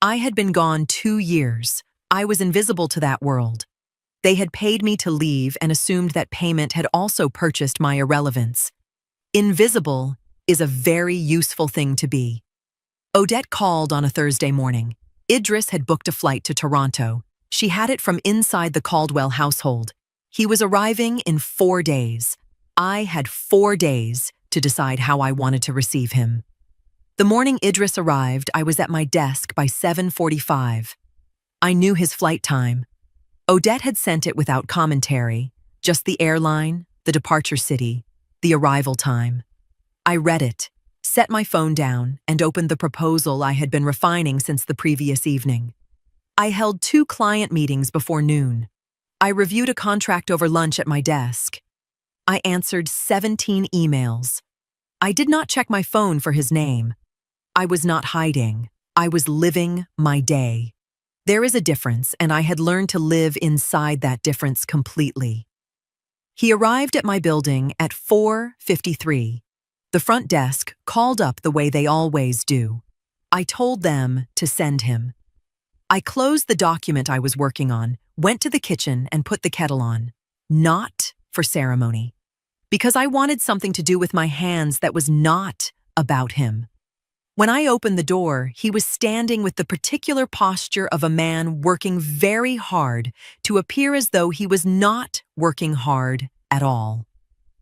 I had been gone 2 years. I was invisible to that world. They had paid me to leave and assumed that payment had also purchased my irrelevance. Invisible is a very useful thing to be. Odette called on a Thursday morning. Idris had booked a flight to Toronto. She had it from inside the Caldwell household. He was arriving in 4 days. I had 4 days to decide how I wanted to receive him. The morning Idris arrived, I was at my desk by 7:45. I knew his flight time. Odette had sent it without commentary, just the airline, the departure city, the arrival time. I read it, set my phone down, and opened the proposal I had been refining since the previous evening. I held 2 client meetings before noon. I reviewed a contract over lunch at my desk. I answered 17 emails. I did not check my phone for his name. I was not hiding. I was living my day. There is a difference, and I had learned to live inside that difference completely. He arrived at my building at 4:53. The front desk called up the way they always do. I told them to send him. I closed the document I was working on, went to the kitchen and put the kettle on. Not for ceremony. Because I wanted something to do with my hands that was not about him. When I opened the door, he was standing with the particular posture of a man working very hard to appear as though he was not working hard at all.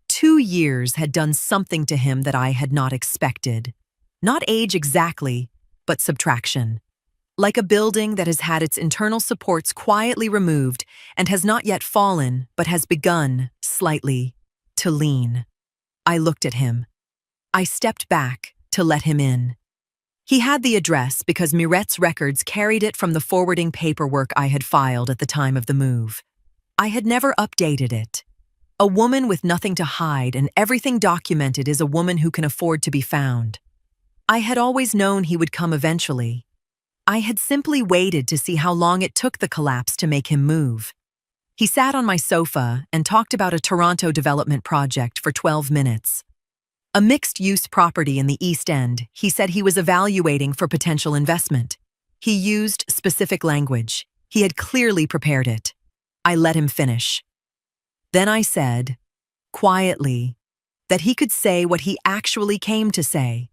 2 years had done something to him that I had not expected. Not age exactly, but subtraction. Like a building that has had its internal supports quietly removed and has not yet fallen, but has begun, slightly, to lean. I looked at him. I stepped back to let him in. He had the address because Mirette's records carried it from the forwarding paperwork I had filed at the time of the move. I had never updated it. A woman with nothing to hide and everything documented is a woman who can afford to be found. I had always known he would come eventually. I had simply waited to see how long it took the collapse to make him move. He sat on my sofa and talked about a Toronto development project for 12 minutes. A mixed-use property in the East End he said he was evaluating for potential investment. He used specific language. He had clearly prepared it. I let him finish. Then I said, quietly, that he could say what he actually came to say.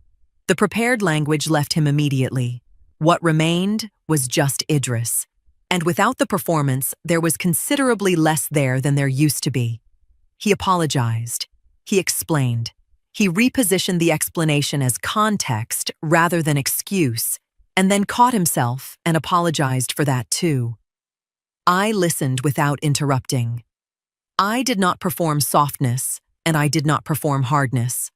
The prepared language left him immediately. What remained was just Idris. And without the performance, there was considerably less there than there used to be. He apologized. He explained. He repositioned the explanation as context rather than excuse, and then caught himself and apologized for that too. I listened without interrupting. I did not perform softness, and I did not perform hardness.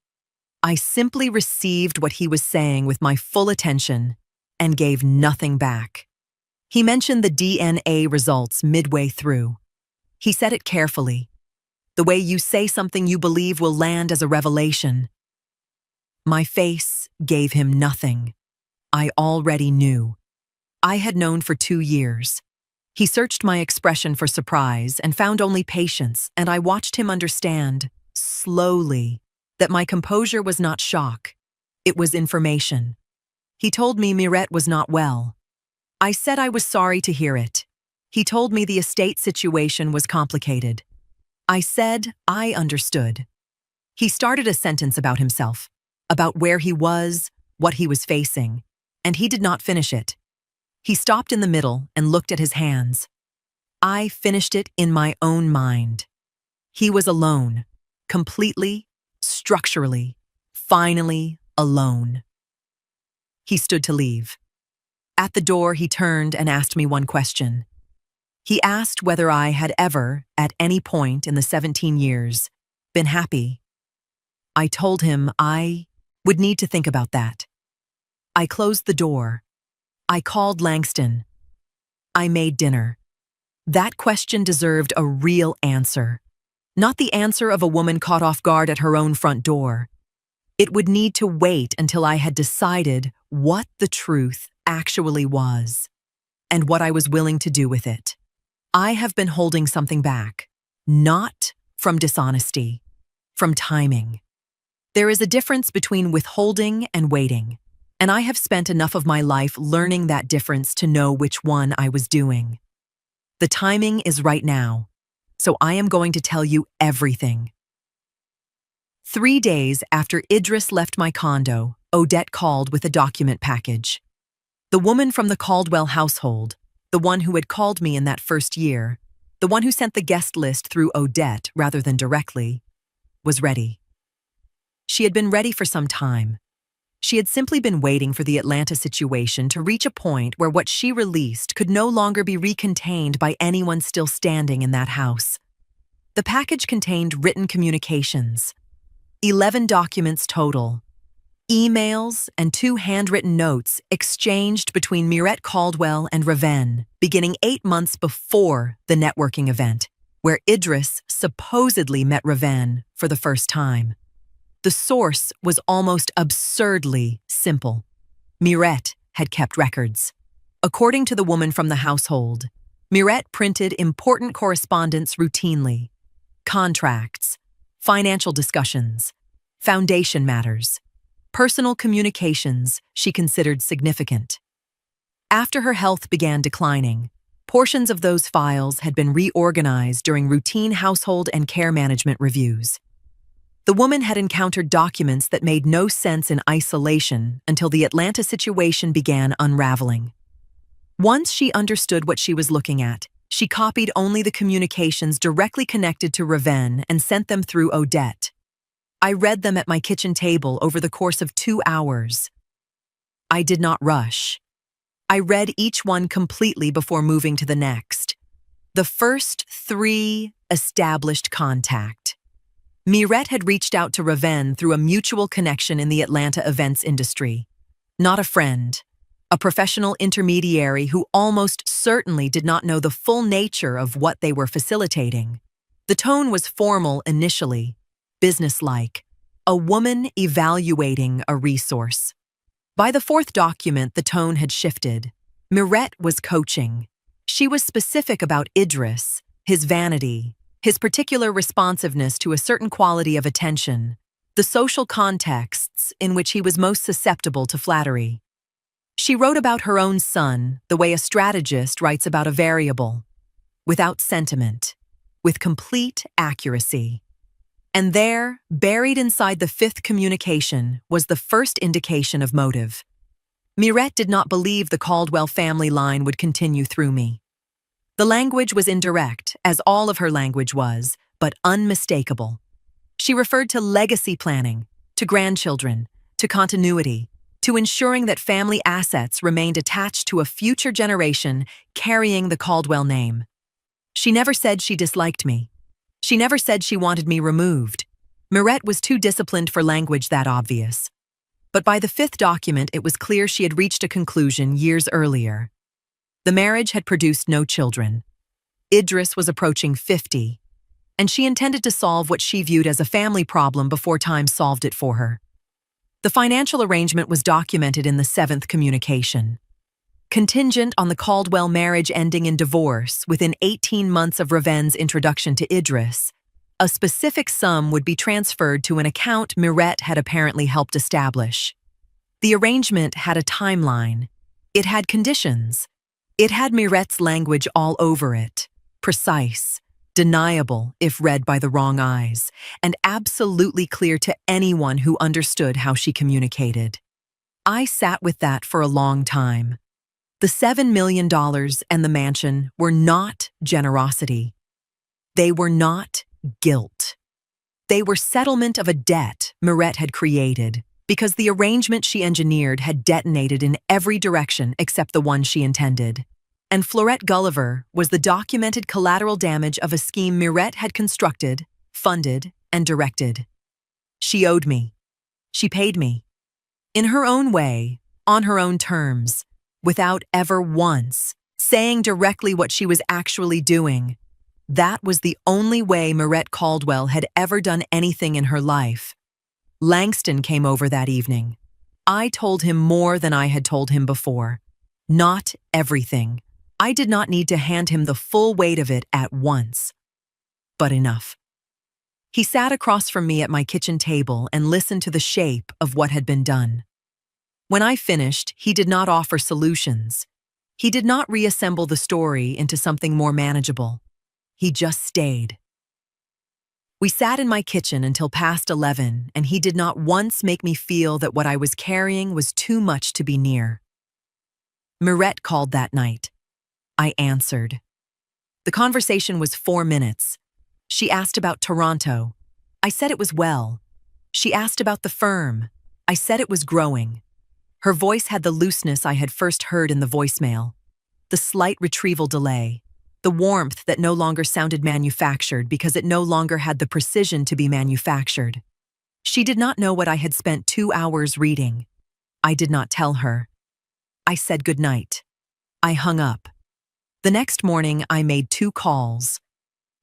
I simply received what he was saying with my full attention and gave nothing back. He mentioned the DNA results midway through. He said it carefully. The way you say something you believe will land as a revelation. My face gave him nothing. I already knew. I had known for 2 years. He searched my expression for surprise and found only patience, and I watched him understand, slowly, that my composure was not shock. It was information. He told me Mirette was not well. I said I was sorry to hear it. He told me the estate situation was complicated. I said I understood. He started a sentence about himself, about where he was, what he was facing, and he did not finish it. He stopped in the middle and looked at his hands. I finished it in my own mind. He was alone, completely, structurally, finally alone. He stood to leave. At the door, he turned and asked me one question. He asked whether I had ever, at any point in the 17 years, been happy. I told him I would need to think about that. I closed the door. I called Langston. I made dinner. That question deserved a real answer, not the answer of a woman caught off guard at her own front door. It would need to wait until I had decided what the truth actually was and what I was willing to do with it. I have been holding something back, not from dishonesty, from timing. There is a difference between withholding and waiting, and I have spent enough of my life learning that difference to know which one I was doing. The timing is right now, so I am going to tell you everything. 3 days after Idris left my condo, Odette called with a document package. The woman from the Caldwell household, the one who had called me in that first year, the one who sent the guest list through Odette rather than directly, was ready. She had been ready for some time. She had simply been waiting for the Atlanta situation to reach a point where what she released could no longer be recontained by anyone still standing in that house. The package contained written communications, 11 documents total, emails and 2 handwritten notes exchanged between Mirette Caldwell and Raven, beginning 8 months before the networking event, where Idris supposedly met Raven for the first time. The source was almost absurdly simple. Mirette had kept records. According to the woman from the household, Mirette printed important correspondence routinely: contracts, financial discussions, foundation matters, Personal communications she considered significant. After her health began declining, portions of those files had been reorganized during routine household and care management reviews. The woman had encountered documents that made no sense in isolation until the Atlanta situation began unraveling. Once she understood what she was looking at, she copied only the communications directly connected to Raven and sent them through Odette. I read them at my kitchen table over the course of 2 hours. I did not rush. I read each one completely before moving to the next. The first 3 established contact. Mirette had reached out to Raven through a mutual connection in the Atlanta events industry. Not a friend, a professional intermediary who almost certainly did not know the full nature of what they were facilitating. The tone was formal initially, businesslike, a woman evaluating a resource. By the 4th document, the tone had shifted. Mirette was coaching. She was specific about Idris, his vanity, his particular responsiveness to a certain quality of attention, the social contexts in which he was most susceptible to flattery. She wrote about her own son the way a strategist writes about a variable, without sentiment, with complete accuracy. And there, buried inside the 5th communication, was the first indication of motive. Mirette did not believe the Caldwell family line would continue through me. The language was indirect, as all of her language was, but unmistakable. She referred to legacy planning, to grandchildren, to continuity, to ensuring that family assets remained attached to a future generation carrying the Caldwell name. She never said she disliked me. She never said she wanted me removed. Mirette was too disciplined for language that obvious. But by the 5th document, it was clear she had reached a conclusion years earlier. The marriage had produced no children. Idris was approaching 50, and she intended to solve what she viewed as a family problem before time solved it for her. The financial arrangement was documented in the 7th communication. Contingent on the Caldwell marriage ending in divorce within 18 months of Raven's introduction to Idris, a specific sum would be transferred to an account Mirette had apparently helped establish. The arrangement had a timeline. It had conditions. It had Mirette's language all over it, precise, deniable if read by the wrong eyes, and absolutely clear to anyone who understood how she communicated. I sat with that for a long time. The $7 million and the mansion were not generosity. They were not guilt. They were settlement of a debt Mirette had created because the arrangement she engineered had detonated in every direction except the one she intended. And Florette Gulliver was the documented collateral damage of a scheme Mirette had constructed, funded, and directed. She owed me. She paid me. In her own way, on her own terms, without ever once saying directly what she was actually doing. That was the only way Mirette Caldwell had ever done anything in her life. Langston came over that evening. I told him more than I had told him before. Not everything. I did not need to hand him the full weight of it at once. But enough. He sat across from me at my kitchen table and listened to the shape of what had been done. When I finished, he did not offer solutions. He did not reassemble the story into something more manageable. He just stayed. We sat in my kitchen until past 11, and he did not once make me feel that what I was carrying was too much to be near. Mirette called that night. I answered. The conversation was 4 minutes. She asked about Toronto. I said it was well. She asked about the firm. I said it was growing. Her voice had the looseness I had first heard in the voicemail, the slight retrieval delay, the warmth that no longer sounded manufactured because it no longer had the precision to be manufactured. She did not know what I had spent 2 hours reading. I did not tell her. I said goodnight. I hung up. The next morning, I made 2 calls.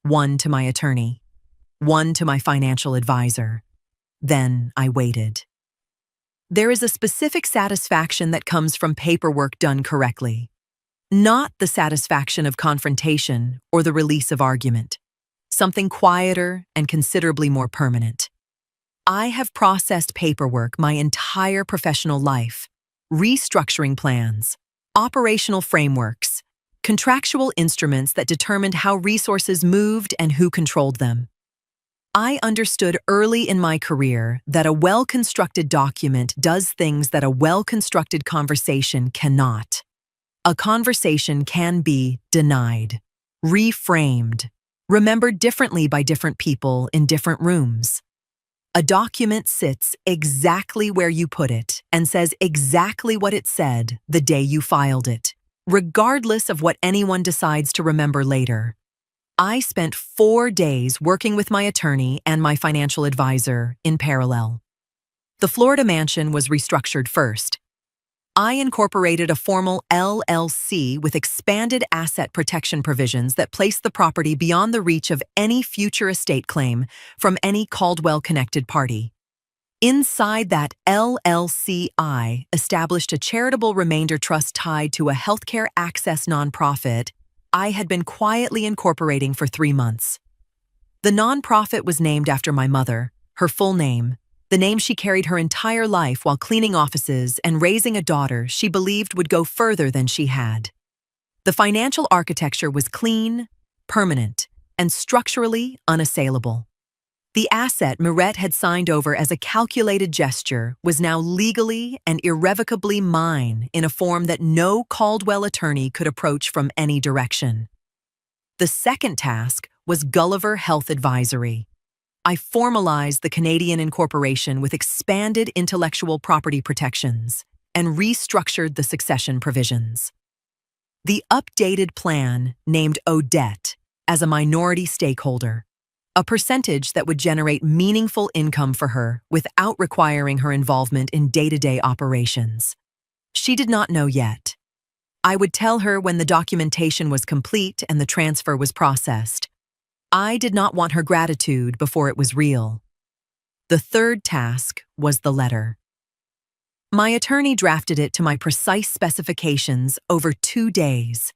One to my attorney, one to my financial advisor. Then I waited. There is a specific satisfaction that comes from paperwork done correctly, not the satisfaction of confrontation or the release of argument, something quieter and considerably more permanent. I have processed paperwork my entire professional life, restructuring plans, operational frameworks, contractual instruments that determined how resources moved and who controlled them. I understood early in my career that a well-constructed document does things that a well-constructed conversation cannot. A conversation can be denied, reframed, remembered differently by different people in different rooms. A document sits exactly where you put it and says exactly what it said the day you filed it, regardless of what anyone decides to remember later. I spent 4 days working with my attorney and my financial advisor in parallel. The Florida mansion was restructured first. I incorporated a formal LLC with expanded asset protection provisions that placed the property beyond the reach of any future estate claim from any Caldwell-connected party. Inside that LLC, I established a charitable remainder trust tied to a healthcare access nonprofit I had been quietly incorporating for 3 months. The nonprofit was named after my mother, her full name, the name she carried her entire life while cleaning offices and raising a daughter she believed would go further than she had. The financial architecture was clean, permanent, and structurally unassailable. The asset Mirette had signed over as a calculated gesture was now legally and irrevocably mine in a form that no Caldwell attorney could approach from any direction. The second task was Gulliver Health Advisory. I formalized the Canadian incorporation with expanded intellectual property protections and restructured the succession provisions. The updated plan named Odette as a minority stakeholder, a percentage that would generate meaningful income for her without requiring her involvement in day-to-day operations. She did not know yet. I would tell her when the documentation was complete and the transfer was processed. I did not want her gratitude before it was real. The third task was the letter. My attorney drafted it to my precise specifications over 2 days.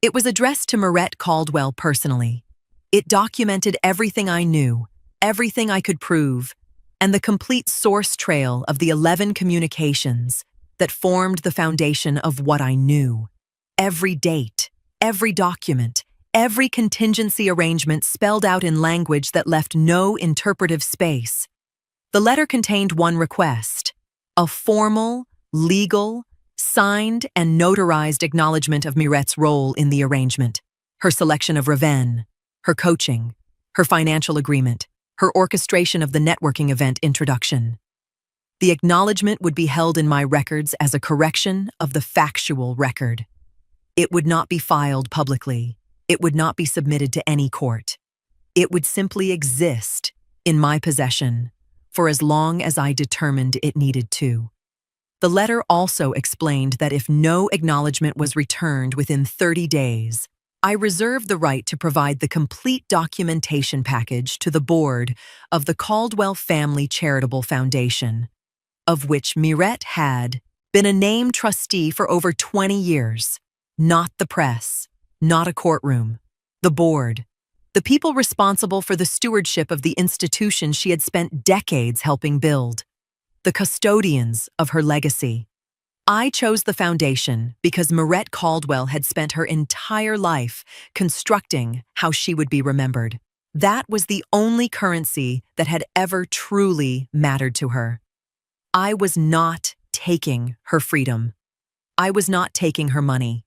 It was addressed to Mirette Caldwell personally. It documented everything I knew, everything I could prove, and the complete source trail of the 11 communications that formed the foundation of what I knew. Every date, every document, every contingency arrangement spelled out in language that left no interpretive space. The letter contained one request: a formal, legal, signed and notarized acknowledgement of Mirette's role in the arrangement, her selection of Raven, her coaching, her financial agreement, her orchestration of the networking event introduction. The acknowledgement would be held in my records as a correction of the factual record. It would not be filed publicly. It would not be submitted to any court. It would simply exist in my possession for as long as I determined it needed to. The letter also explained that if no acknowledgement was returned within 30 days, I reserved the right to provide the complete documentation package to the board of the Caldwell Family Charitable Foundation, of which Mirette had been a named trustee for over 20 years. Not the press, not a courtroom, the board, the people responsible for the stewardship of the institution she had spent decades helping build, the custodians of her legacy. I chose the foundation because Mirette Caldwell had spent her entire life constructing how she would be remembered. That was the only currency that had ever truly mattered to her. I was not taking her freedom. I was not taking her money.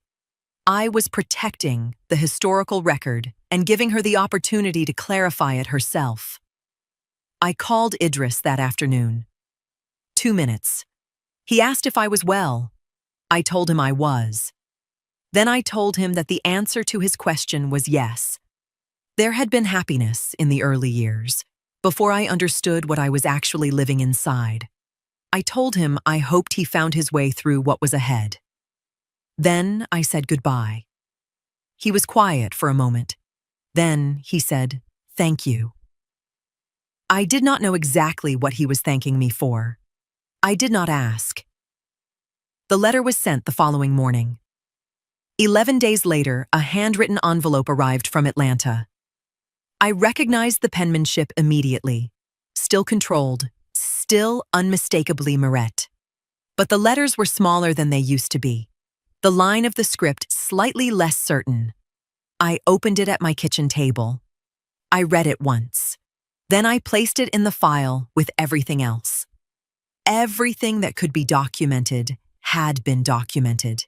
I was protecting the historical record and giving her the opportunity to clarify it herself. I called Idris that afternoon. 2 minutes. He asked if I was well. I told him I was. Then I told him that the answer to his question was yes. There had been happiness in the early years, before I understood what I was actually living inside. I told him I hoped he found his way through what was ahead. Then I said goodbye. He was quiet for a moment. Then he said, "Thank you." I did not know exactly what he was thanking me for. I did not ask. The letter was sent the following morning. 11 days later, a handwritten envelope arrived from Atlanta. I recognized the penmanship immediately, still controlled, still unmistakably Mirette. But the letters were smaller than they used to be. The line of the script slightly less certain. I opened it at my kitchen table. I read it once. Then I placed it in the file with everything else. Everything that could be documented had been documented.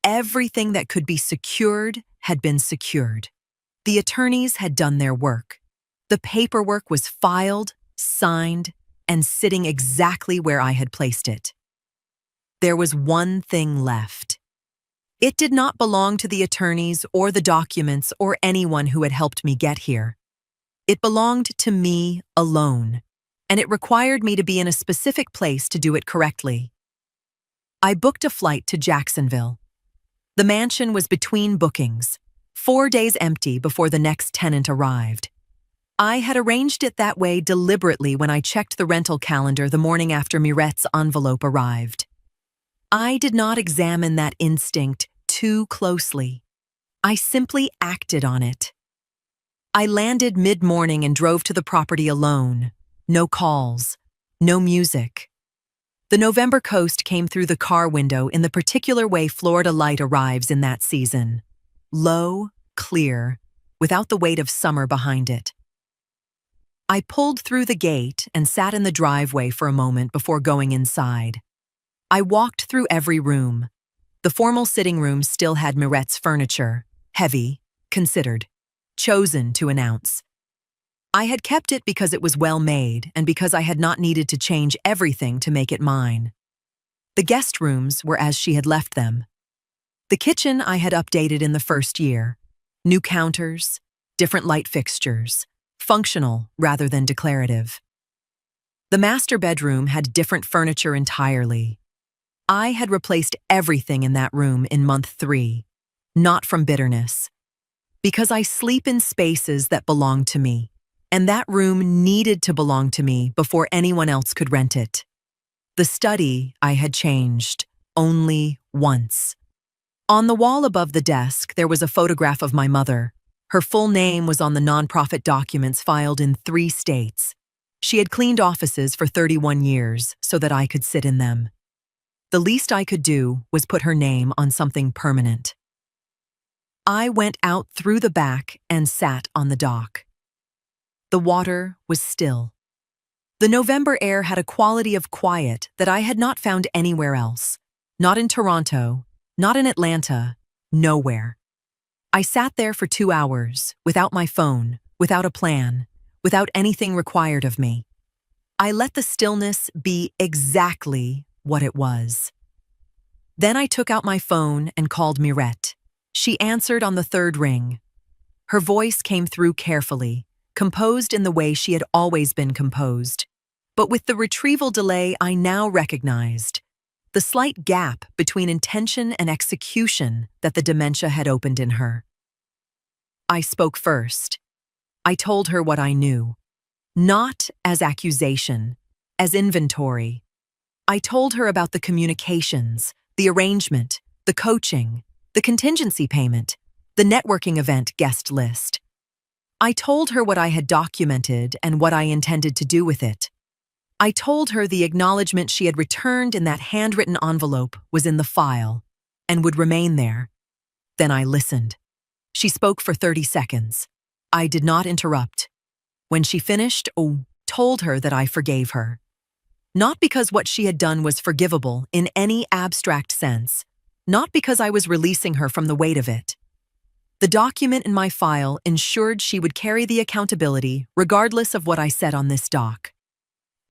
Everything that could be secured had been secured. The attorneys had done their work. The paperwork was filed, signed, and sitting exactly where I had placed it. There was one thing left. It did not belong to the attorneys or the documents or anyone who had helped me get here. It belonged to me alone, and it required me to be in a specific place to do it correctly. I booked a flight to Jacksonville. The mansion was between bookings, 4 days empty before the next tenant arrived. I had arranged it that way deliberately when I checked the rental calendar the morning after Mirette's envelope arrived. I did not examine that instinct too closely. I simply acted on it. I landed mid-morning and drove to the property alone. No calls, no music. The November coast came through the car window in the particular way Florida light arrives in that season. Low, clear, without the weight of summer behind it. I pulled through the gate and sat in the driveway for a moment before going inside. I walked through every room. The formal sitting room still had Mirette's furniture, heavy, considered, chosen to announce. I had kept it because it was well made and because I had not needed to change everything to make it mine. The guest rooms were as she had left them. The kitchen I had updated in the first year. New counters, different light fixtures, functional rather than declarative. The master bedroom had different furniture entirely. I had replaced everything in that room in month 3, not from bitterness. Because I sleep in spaces that belong to me, and that room needed to belong to me before anyone else could rent it. The study I had changed only once. On the wall above the desk, there was a photograph of my mother. Her full name was on the nonprofit documents filed in 3 states. She had cleaned offices for 31 years so that I could sit in them. The least I could do was put her name on something permanent. I went out through the back and sat on the dock. The water was still. The November air had a quality of quiet that I had not found anywhere else. Not in Toronto, not in Atlanta, nowhere. I sat there for 2 hours, without my phone, without a plan, without anything required of me. I let the stillness be exactly what it was. Then I took out my phone and called Mirette. She answered on the 3rd ring. Her voice came through carefully, composed in the way she had always been composed. But with the retrieval delay I now recognized, the slight gap between intention and execution that the dementia had opened in her. I spoke first. I told her what I knew, not as accusation, as inventory. I told her about the communications, the arrangement, the coaching, the contingency payment, the networking event guest list. I told her what I had documented and what I intended to do with it. I told her the acknowledgement she had returned in that handwritten envelope was in the file and would remain there. Then I listened. She spoke for 30 seconds. I did not interrupt. When she finished, told her that I forgave her. Not because what she had done was forgivable in any abstract sense, not because I was releasing her from the weight of it. The document in my file ensured she would carry the accountability regardless of what I said on this doc.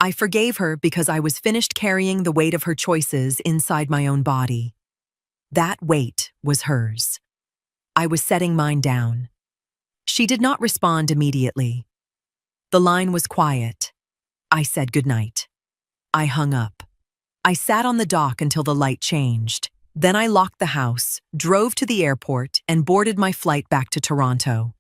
I forgave her because I was finished carrying the weight of her choices inside my own body. That weight was hers. I was setting mine down. She did not respond immediately. The line was quiet. I said goodnight. I hung up. I sat on the dock until the light changed. Then I locked the house, drove to the airport, and boarded my flight back to Toronto.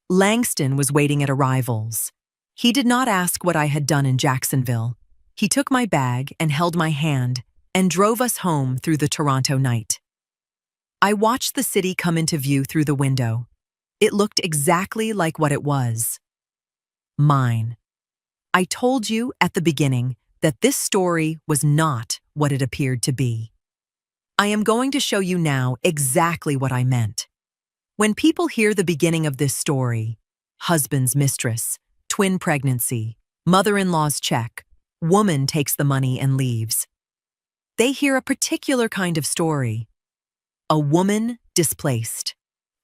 Langston was waiting at arrivals. He did not ask what I had done in Jacksonville. He took my bag and held my hand and drove us home through the Toronto night. I watched the city come into view through the window. It looked exactly like what it was. Mine. I told you at the beginning that this story was not what it appeared to be. I am going to show you now exactly what I meant. When people hear the beginning of this story, husband's mistress, twin pregnancy, mother-in-law's check, woman takes the money and leaves, they hear a particular kind of story. A woman displaced.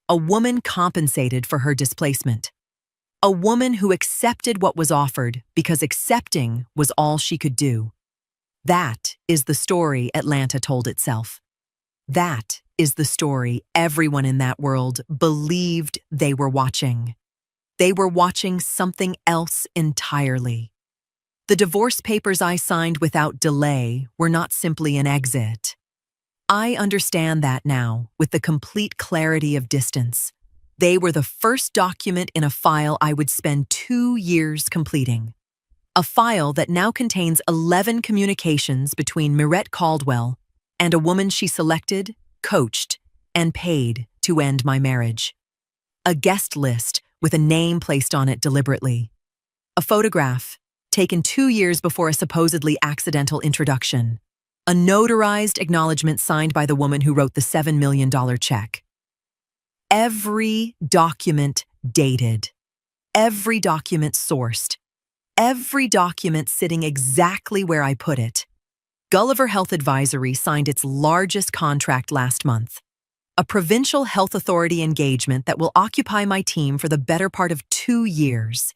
A woman compensated for her displacement. A woman who accepted what was offered because accepting was all she could do. That is the story Atlanta told itself. That is the story everyone in that world believed they were watching. They were watching something else entirely. The divorce papers I signed without delay were not simply an exit. I understand that now with the complete clarity of distance. They were the first document in a file I would spend 2 years completing. A file that now contains 11 communications between Mirette Caldwell and a woman she selected, coached, and paid to end my marriage. A guest list with a name placed on it deliberately. A photograph taken 2 years before a supposedly accidental introduction. A notarized acknowledgement signed by the woman who wrote the $7 million check. Every document dated. Every document sourced. Every document sitting exactly where I put it. Gulliver Health Advisory signed its largest contract last month. A provincial health authority engagement that will occupy my team for the better part of 2 years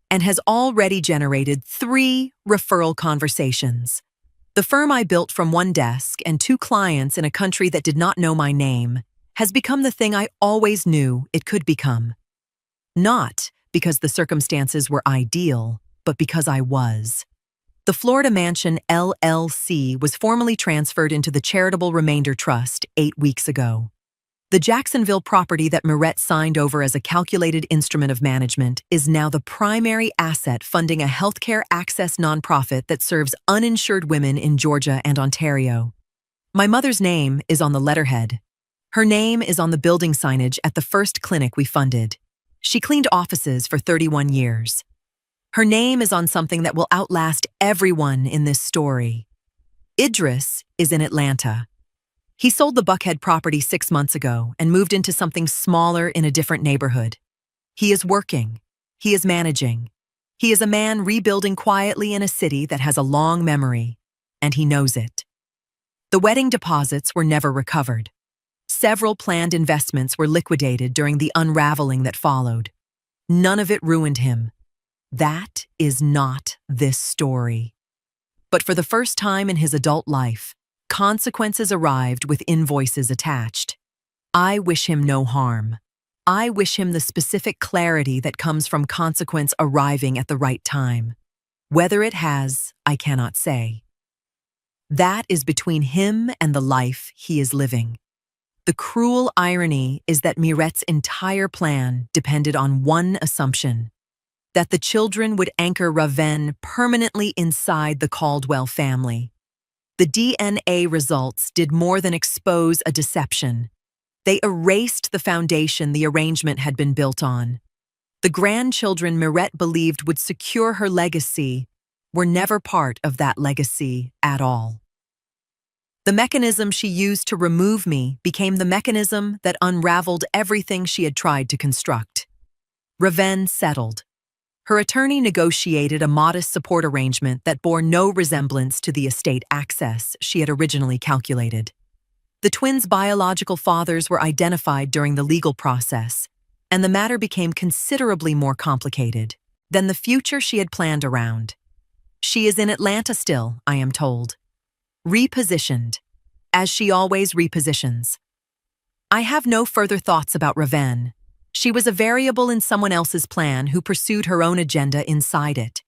and has already generated 3 referral conversations. The firm I built from one desk and 2 clients in a country that did not know my name has become the thing I always knew it could become. Not because the circumstances were ideal, but because I was. The Florida Mansion LLC was formally transferred into the Charitable Remainder Trust 8 weeks ago. The Jacksonville property that Mirette signed over as a calculated instrument of management is now the primary asset funding a healthcare access nonprofit that serves uninsured women in Georgia and Ontario. My mother's name is on the letterhead. Her name is on the building signage at the first clinic we funded. She cleaned offices for 31 years. Her name is on something that will outlast everyone in this story. Idris is in Atlanta. He sold the Buckhead property 6 months ago and moved into something smaller in a different neighborhood. He is working. He is managing. He is a man rebuilding quietly in a city that has a long memory, and he knows it. The wedding deposits were never recovered. Several planned investments were liquidated during the unraveling that followed. None of it ruined him. That is not this story. But for the first time in his adult life, consequences arrived with invoices attached. I wish him no harm. I wish him the specific clarity that comes from consequence arriving at the right time. Whether it has, I cannot say. That is between him and the life he is living. The cruel irony is that Mirette's entire plan depended on one assumption: that the children would anchor Raven permanently inside the Caldwell family. The DNA results did more than expose a deception. They erased the foundation the arrangement had been built on. The grandchildren Mirette believed would secure her legacy were never part of that legacy at all. The mechanism she used to remove me became the mechanism that unraveled everything she had tried to construct. Raven settled. Her attorney negotiated a modest support arrangement that bore no resemblance to the estate access she had originally calculated. The twins' biological fathers were identified during the legal process, and the matter became considerably more complicated than the future she had planned around. She is in Atlanta still, I am told. Repositioned, as she always repositions. I have no further thoughts about Raven. She was a variable in someone else's plan who pursued her own agenda inside it.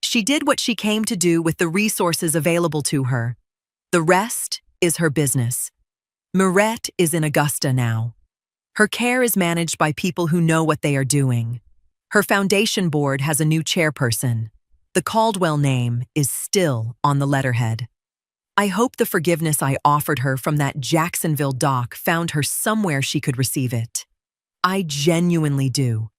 She did what she came to do with the resources available to her. The rest is her business. Mirette is in Augusta now. Her care is managed by people who know what they are doing. Her foundation board has a new chairperson. The Caldwell name is still on the letterhead. I hope the forgiveness I offered her from that Jacksonville dock found her somewhere she could receive it. I genuinely do.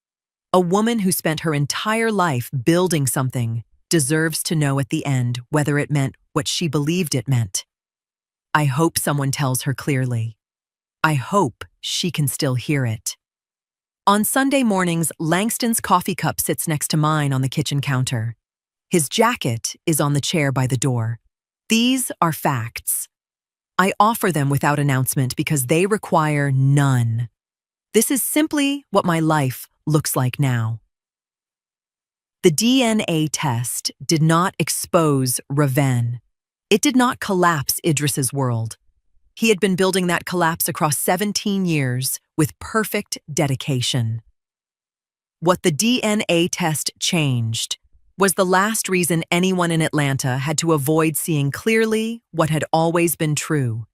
A woman who spent her entire life building something deserves to know at the end whether it meant what she believed it meant. I hope someone tells her clearly. I hope she can still hear it. On Sunday mornings, Langston's coffee cup sits next to mine on the kitchen counter. His jacket is on the chair by the door. These are facts. I offer them without announcement because they require none. This is simply what my life looks like now. The DNA test did not expose Raven. It did not collapse Idris's world. He had been building that collapse across 17 years with perfect dedication. What the DNA test changed was the last reason anyone in Atlanta had to avoid seeing clearly what had always been true,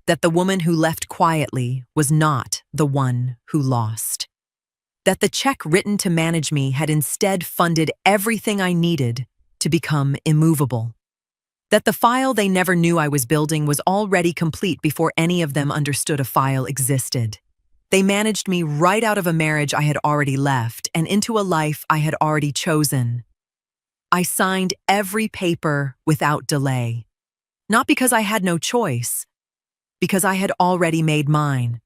that the woman who left quietly was not the one who lost. That the check written to manage me had instead funded everything I needed to become immovable. That the file they never knew I was building was already complete before any of them understood a file existed. They managed me right out of a marriage I had already left and into a life I had already chosen. I signed every paper without delay. Not because I had no choice, because I had already made mine.